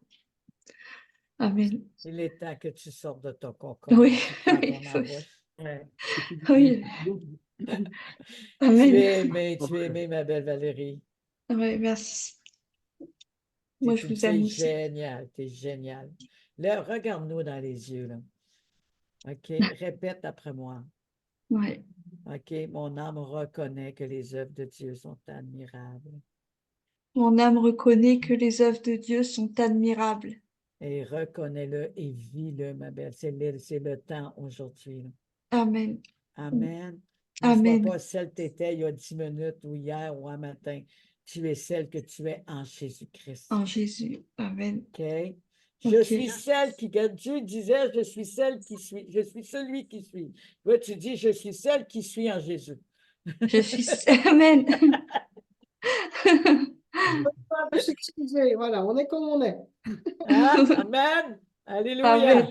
F: Amen.
A: Il est temps que tu sortes de ton cocon.
F: Oui,
A: Prends
F: oui,
A: ton
F: oui.
A: embauche. Ouais.
F: Oui.
A: Tu
F: Amen.
A: es aimée, ma belle Valérie.
F: Oui, merci. Moi, je
A: Tu
F: vous aime
A: es
F: aussi.
A: génial, tu es génial. Là, regarde-nous dans les yeux, là. OK? Répète après moi.
F: Ouais.
A: OK? Mon âme reconnaît que les œuvres de Dieu sont admirables.
F: Mon âme reconnaît que les œuvres de Dieu sont admirables.
A: Et reconnais-le et vis-le, ma belle. C'est le temps aujourd'hui, là.
F: Amen.
A: Amen. Ne sois
F: Amen.
A: pas celle que tu étais il y a 10 minutes ou hier ou un matin. Tu es celle que tu es en Jésus-Christ.
F: En Jésus. Amen.
A: OK? Je
F: Ok.
A: suis celle qui, quand Dieu disait, je suis celle qui suis, je suis celui qui suis. Toi, tu dis, je suis celle qui suis en Jésus.
F: Je suis. Amen.
E: pas de s'excuser. Voilà, on est comme on est.
A: Hein? Amen. Alléluia.
F: Amen.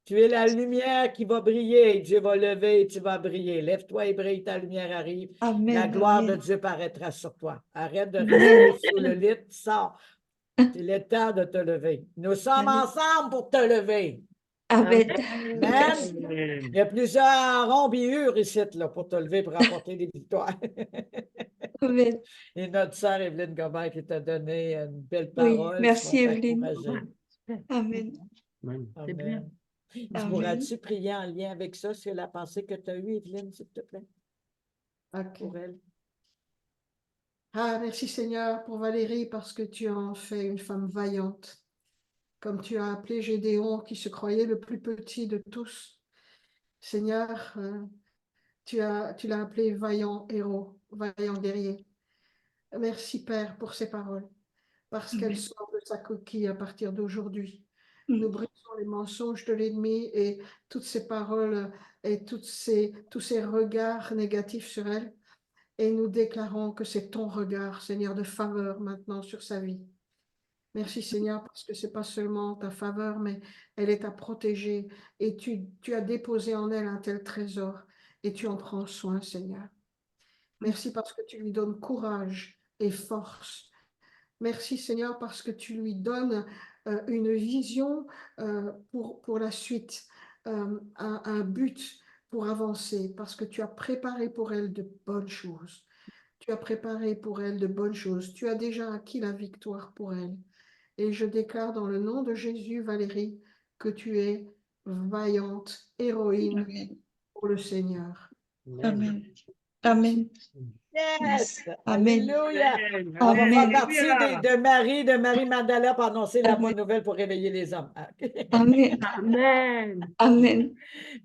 A: Tu es la lumière qui va briller. Dieu va lever et tu vas briller. Lève-toi et brille, ta lumière arrive.
F: Amen.
A: La gloire
F: Amen.
A: de Dieu paraîtra sur toi. Arrête de
F: Amen.
A: rester sous le lit, sors. C'est le temps de te lever. Nous sommes
F: Amen.
A: ensemble pour te lever.
F: Amen.
A: Amen. Il y a plusieurs rombiures ici là, pour te lever, pour apporter des victoires.
F: Amen.
A: Et notre sœur Evelyne Gobert qui t'a donné une belle
F: Oui,
A: parole.
F: merci
A: Tu vas
F: Evelyne.
A: t'encourager.
F: Amen.
B: C'est bien.
A: Amen. Tu
F: Amen.
A: pourras-tu prier en lien avec ça sur la pensée que tu as eue, Evelyne, s'il te plaît,
E: Ok.
A: pour elle?
E: Ah, merci Seigneur pour Valérie parce que tu en as fait une femme vaillante. Comme tu as appelé Gédéon qui se croyait le plus petit de tous. Seigneur, tu l'as appelé vaillant héros, vaillant guerrier. Merci Père pour ces paroles, parce qu'elles
F: Amen.
E: sortent de sa coquille à partir d'aujourd'hui.
F: Mm.
E: Nous brisons les mensonges de l'ennemi et toutes ces paroles et tous ces regards négatifs sur elle. Et nous déclarons que c'est ton regard, Seigneur, de faveur maintenant sur sa vie. Merci Seigneur, parce que ce n'est pas seulement ta faveur, mais elle est à protéger. Et tu as déposé en elle un tel trésor et tu en prends soin, Seigneur. Merci parce que tu lui donnes courage et force. Merci Seigneur parce que tu lui donnes une vision pour la suite, un but pour avancer, parce que tu as préparé pour elle de bonnes choses. Tu as préparé pour elle de bonnes choses. Tu as déjà acquis la victoire pour elle. Et je déclare dans le nom de Jésus, Valérie, que tu es vaillante, héroïne
F: Amen.
E: pour le Seigneur.
F: Amen. Amen.
A: Yes!
F: Amen.
A: Alléluia! On va
F: Amen.
A: faire partie de Marie Mandala pour annoncer la bonne nouvelle pour réveiller les hommes.
F: Amen.
B: Amen.
F: Amen.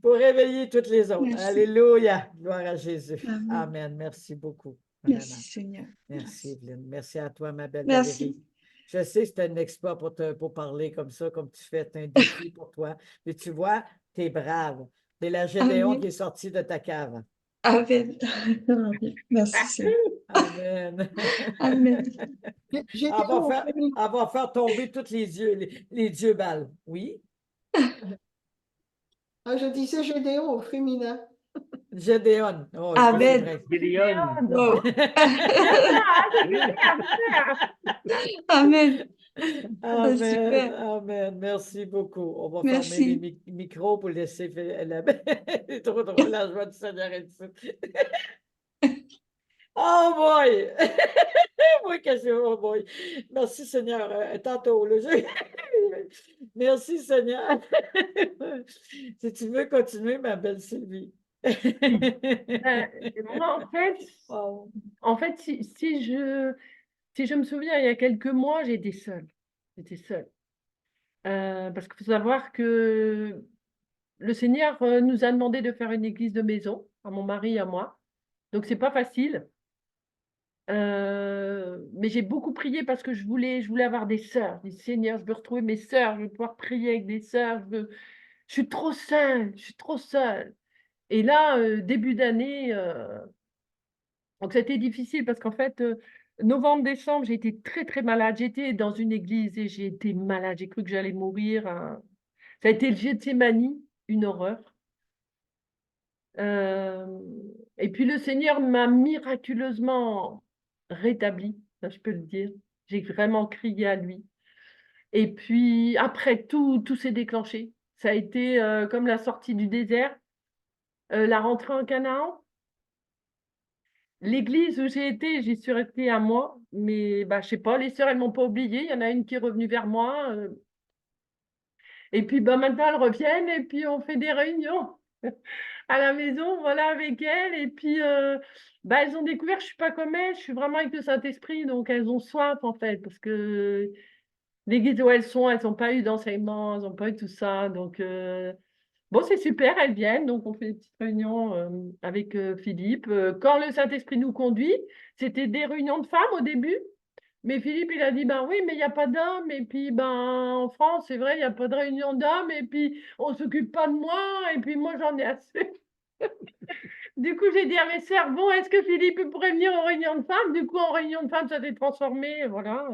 A: Pour réveiller toutes les autres.
F: Merci.
A: Alléluia! Gloire à Jésus.
F: Amen.
A: Amen. Merci beaucoup.
F: Merci
A: Vraiment.
F: Seigneur.
A: Merci, Evelyne. Merci à toi, ma belle
F: Merci.
A: Valérie. Je sais que c'est un exploit pour parler comme ça, comme tu fais. C'est un défi pour toi. Mais tu vois, tu es brave. Tu es la Gédéon
F: Amen.
A: qui est sortie de ta cave.
F: Amen. Amen. Merci Seigneur.
A: Amen.
F: Amen.
E: Gédéon
A: Elle
E: au féminin.
A: va faire tomber tous les yeux, les dieux balles. Oui?
E: Ah, je disais Gédéon au féminin.
A: Gédéon. Oh,
F: Amen.
A: c'est vrai.
F: Wow.
B: C'est ça, c'est ça.
F: Amen.
A: Amen,
F: Super.
A: amen. Merci beaucoup. On va fermer les
F: Merci.
A: micros pour laisser C'est trop drôle, la joie du Seigneur est ici. Oh boy! Moi, oh boy. Merci Seigneur. Tantôt, là, Merci Seigneur. Si tu veux continuer, ma belle Sylvie.
B: Moi,
A: Wow.
B: en fait, si je me souviens, il y a quelques mois, j'étais seule. J'étais seule. Parce qu'il faut savoir que le Seigneur nous a demandé de faire une église de maison, à mon mari et à moi. Donc, c'est pas facile. Mais j'ai beaucoup prié parce que je voulais avoir des sœurs. Je dis, Seigneur, je veux retrouver mes sœurs, je veux pouvoir prier avec des sœurs. Je suis trop seule, je suis trop seule. Et là, début d'année, donc c'était difficile parce qu'en fait, novembre, décembre, j'ai été très, très malade. J'étais dans une église et j'ai été malade. J'ai cru que j'allais mourir, hein. Ça a été le Gethsémani, une horreur. Et puis le Seigneur m'a miraculeusement rétabli, ça je peux le dire. J'ai vraiment crié à lui. Et puis après, tout s'est déclenché. Ça a été comme la sortie du désert, la rentrée en Canaan. L'église où j'ai été, j'y suis restée un mois, mais bah, je sais pas, les sœurs, elles m'ont pas oubliée. Il y en a une qui est revenue vers moi. Et puis bah, maintenant, elles reviennent et puis on fait des réunions à la maison, voilà, avec elles. Et puis, bah, elles ont découvert que je suis pas comme elles, je suis vraiment avec le Saint-Esprit, donc elles ont soif en fait, parce que l'église où elles n'ont pas eu d'enseignement, elles n'ont pas eu tout ça. Donc, bon, c'est super, elles viennent, donc on fait des petites réunions avec Philippe. Quand le Saint-Esprit nous conduit, c'était des réunions de femmes au début, mais Philippe, il a dit, ben oui, mais il n'y a pas d'hommes, et puis ben en France, c'est vrai, il n'y a pas de réunion d'hommes, et puis on ne s'occupe pas de moi, et puis moi j'en ai assez. Du coup, j'ai dit à mes sœurs, bon, est-ce que Philippe pourrait venir aux réunions de femmes? Du coup, en réunion de femmes, ça s'est transformé, voilà.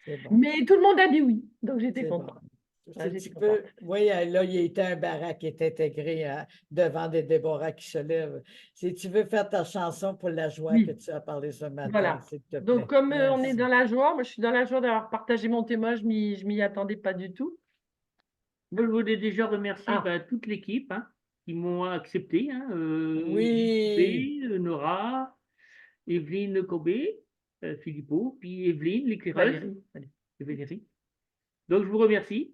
A: C'est bon.
B: Mais tout le monde a dit oui, donc j'étais
A: C'est
B: contente.
A: bon.
B: Ouais,
A: Si
B: j'étais
A: tu
B: contente.
A: peux, oui, là, il y a été un barak qui est intégré devant des Déborah qui se lèvent. Si tu veux faire ta chanson pour la joie que
B: Oui,
A: tu as parlé ce matin,
B: voilà.
A: s'il te
B: Donc,
A: plaît.
B: comme on est
A: Merci.
B: dans la joie, moi je suis dans la joie d'avoir partagé mon témoin, je m'y attendais pas du tout.
G: Moi, je voulais déjà remercier
B: Ah,
G: toute l'équipe qui m'ont accepté.
A: Oui.
G: JP, Nora, Evelyne Cobé, Philippot, puis Evelyne, l'éclaireuse,
B: Valérie. Valérie.
G: et Valérie. Donc, je vous remercie.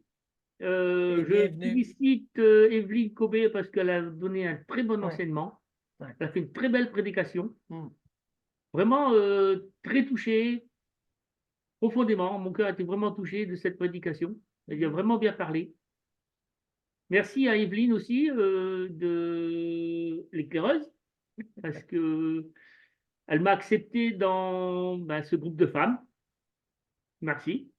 A: Et
G: Je
A: bienvenue.
G: félicite Evelyne Cobé parce qu'elle a donné un très bon
B: Ouais.
G: enseignement.
B: Ouais.
G: Elle a fait une très belle prédication.
B: Mm.
G: Vraiment très touché, profondément. Mon cœur a été vraiment touché de cette prédication. Elle a vraiment bien parlé. Merci à Evelyne aussi de l'éclaireuse, parce que elle m'a accepté dans ce groupe de femmes. Merci.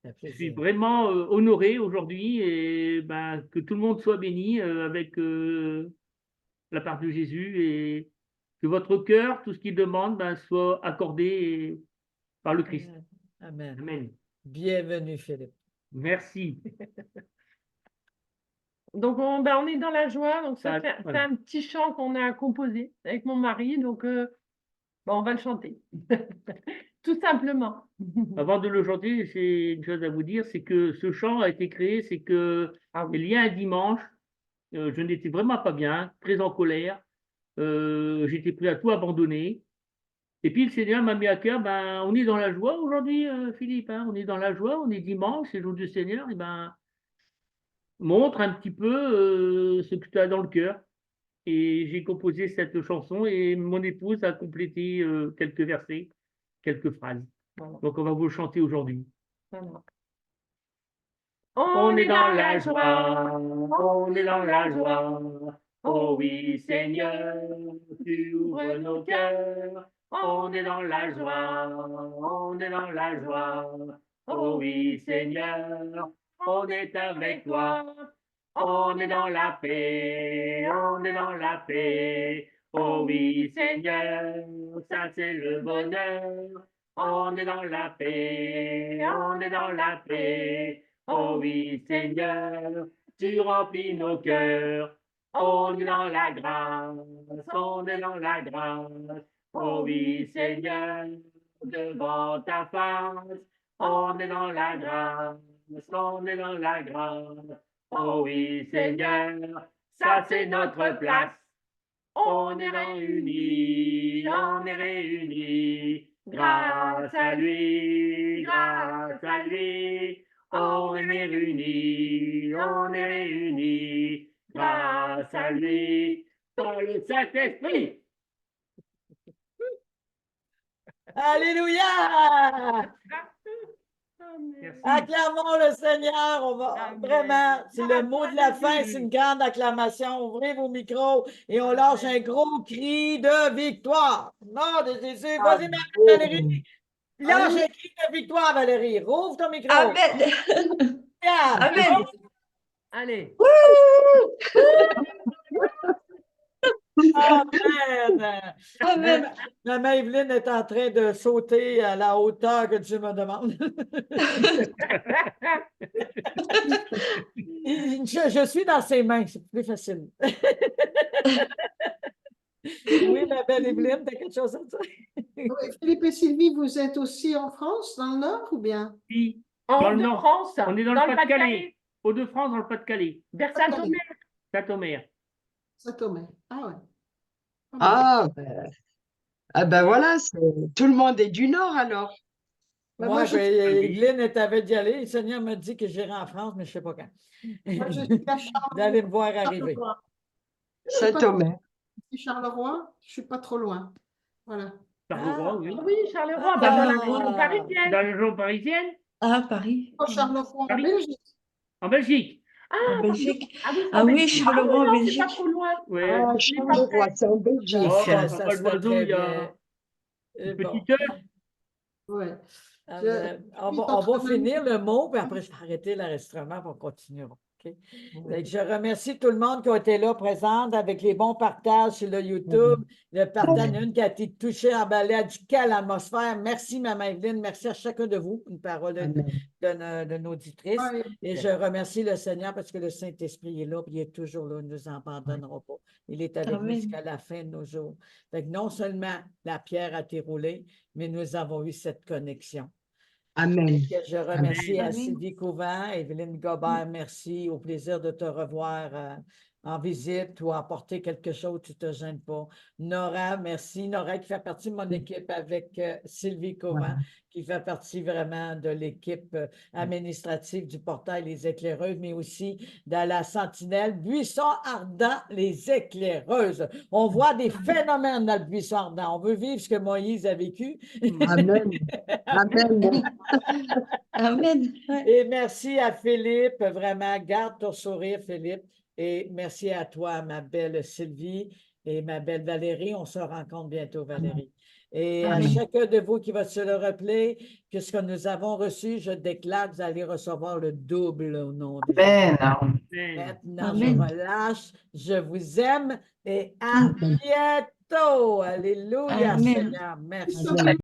A: Ça fait
G: Je suis
A: plaisir.
G: vraiment honoré aujourd'hui et que tout le monde soit béni avec la part de Jésus et que votre cœur, tout ce qu'il demande, soit accordé par le Christ.
A: Amen.
G: Amen.
A: Bienvenue, Philippe.
G: Merci.
B: Donc, on est dans la joie. Donc, ça, c'est
G: Voilà.
B: un petit chant qu'on a composé avec mon mari. Donc, on va le chanter. Tout simplement.
G: Avant de le chanter, j'ai une chose à vous dire, c'est que ce chant a été créé, c'est que
B: Ah oui.
G: il y a un dimanche, je n'étais vraiment pas bien, très en colère, j'étais prêt à tout abandonner. Et puis le Seigneur m'a mis à cœur, on est dans la joie aujourd'hui, Philippe, on est dans la joie, on est dimanche, c'est le jour du Seigneur, et montre un petit peu ce que tu as dans le cœur. Et j'ai composé cette chanson et mon épouse a complété quelques versets, quelques phrases.
B: Voilà.
G: Donc on va vous le chanter aujourd'hui.
B: Voilà.
G: On est dans la joie, on est dans la joie. Oh oui, Seigneur, tu ouvres nos cœurs. On est dans la joie, on est dans la joie. Oh oui, Seigneur, on est avec toi. On est dans la paix, on est dans la paix. Oh oui, Seigneur, ça c'est le bonheur. On est dans la paix, on est dans la paix. Oh oui, Seigneur, tu remplis nos cœurs. On est dans la grâce, on est dans la grâce. Oh oui, Seigneur, devant ta face. on est dans la grâce, on est dans la grâce. Oh oui, Seigneur, ça c'est notre place. On est réunis, grâce à lui, grâce à lui. On est réunis, grâce à lui, dans le Saint-Esprit.
A: Alléluia!
G: Merci.
A: Acclamons le Seigneur. On va
B: Amen.
A: vraiment, c'est le
B: Gloire à
A: mot
B: toi,
A: de la
B: Jésus.
A: fin, c'est une grande acclamation. Ouvrez vos micros et on lâche un gros cri de victoire. Nom de Jésus. Vas-y, ma Valérie. Lâche un cri de victoire, Valérie. Rouvre ton micro.
F: Amen.
A: Regarde.
F: Amen.
B: Allez.
A: Amen.
F: Amen.
A: Maman Evelyne est en train de sauter à la hauteur que Dieu me demande. Je suis dans ses mains, c'est plus facile. Oui, ma belle Evelyne, tu as quelque chose à dire?
E: Oui, Philippe et Sylvie, vous êtes aussi en France, dans le Nord ou bien?
G: Oui,
B: En
G: dans le
B: de
G: Nord.
B: France,
G: On est dans le Pas-de-Calais. Hauts-de-France, dans le Pas-de-Calais.
B: vers Saint-Omer.
G: Saint-Omer.
E: Saint-Omer. Ah ouais.
D: Ah, ben voilà, tout le monde est du Nord alors.
E: Ben,
A: Moi,
E: moi, je,
A: Evelyne est avait d'y aller. Le Seigneur m'a dit que j'irai en France, mais je ne sais pas quand.
E: moi, je suis à
A: Vous allez me voir arriver.
E: Charleroi. Je suis pas
D: Saint-Omer.
E: je suis Charleroi, je suis pas trop loin. Voilà.
G: Charleroi, oui.
B: Oui, Charleroi,
A: Ah.
B: bah, dans la région parisienne.
G: Dans la région parisienne,
F: Ah, Paris.
E: Oh, Charleroi, en
G: Paris.
E: Belgique.
G: en Belgique.
F: En Belgique.
B: Ah oui, c'est
F: Ah
B: en
F: oui,
B: Belgique.
F: Charleroi,
B: Ah
F: en
B: oui, non, c'est pas
F: Belgique.
B: trop loin.
G: Ouais.
D: Ah,
B: pas
D: Charleroi, c'est en Belgique.
G: Oh,
A: Ça
G: à
A: se fait
G: Val-d'Oiseau,
A: très
G: il y a
A: bien.
G: une
A: Bon.
G: petite heure.
E: Ouais.
A: On
E: Je
A: va,
E: suis
A: on
E: en
A: va
E: train de-
A: finir le mot, puis après, je vais arrêter l'enregistrement pour continuer. OK? Fait que je remercie tout le monde qui a été là, présente, avec les bons partages sur le YouTube. Le partage, il y en a une qui a été touchée, emballée, a dit quelle atmosphère. Merci, Maman Evelyne. Merci à chacun de vous. Une parole
D: Amen.
A: de nos auditrices.
E: Ouais.
A: Et je remercie le Seigneur parce que le Saint-Esprit est là, puis il est toujours là, il ne nous abandonnera pas. Il est avec nous
F: Amen.
A: jusqu'à la fin de nos jours. Fait que non seulement la pierre a été roulée, mais nous avons eu cette connexion.
D: Amen.
A: Que je remercie à
F: Amen.
A: Sylvie Couvent, Evelyne Gobert, merci. Au plaisir de te revoir en visite ou apporter quelque chose, tu ne te gênes pas. Nora, merci. Nora qui fait partie de mon équipe avec Sylvie Couvent,
D: Voilà.
A: qui fait partie vraiment de l'équipe administrative du portail Les Éclaireuses, mais aussi de la sentinelle Buisson Ardent, Les Éclaireuses. On voit des phénomènes dans le Buisson Ardent. On veut vivre ce que Moïse a vécu.
D: Amen. Amen.
F: Amen. Ouais.
A: Et merci à Philippe, vraiment, garde ton sourire, Philippe. Et merci à toi, ma belle Sylvie et ma belle Valérie. On se rencontre bientôt, Valérie. Et à
F: Amen.
A: chacun de vous qui va se le rappeler, que ce que nous avons reçu, je déclare que vous allez recevoir le double au nom de Jésus.
C: Amen.
A: Maintenant,
F: Amen.
A: je relâche, je vous aime et à bientôt. Alléluia,
F: Amen.
A: Seigneur. Merci.
D: Amen.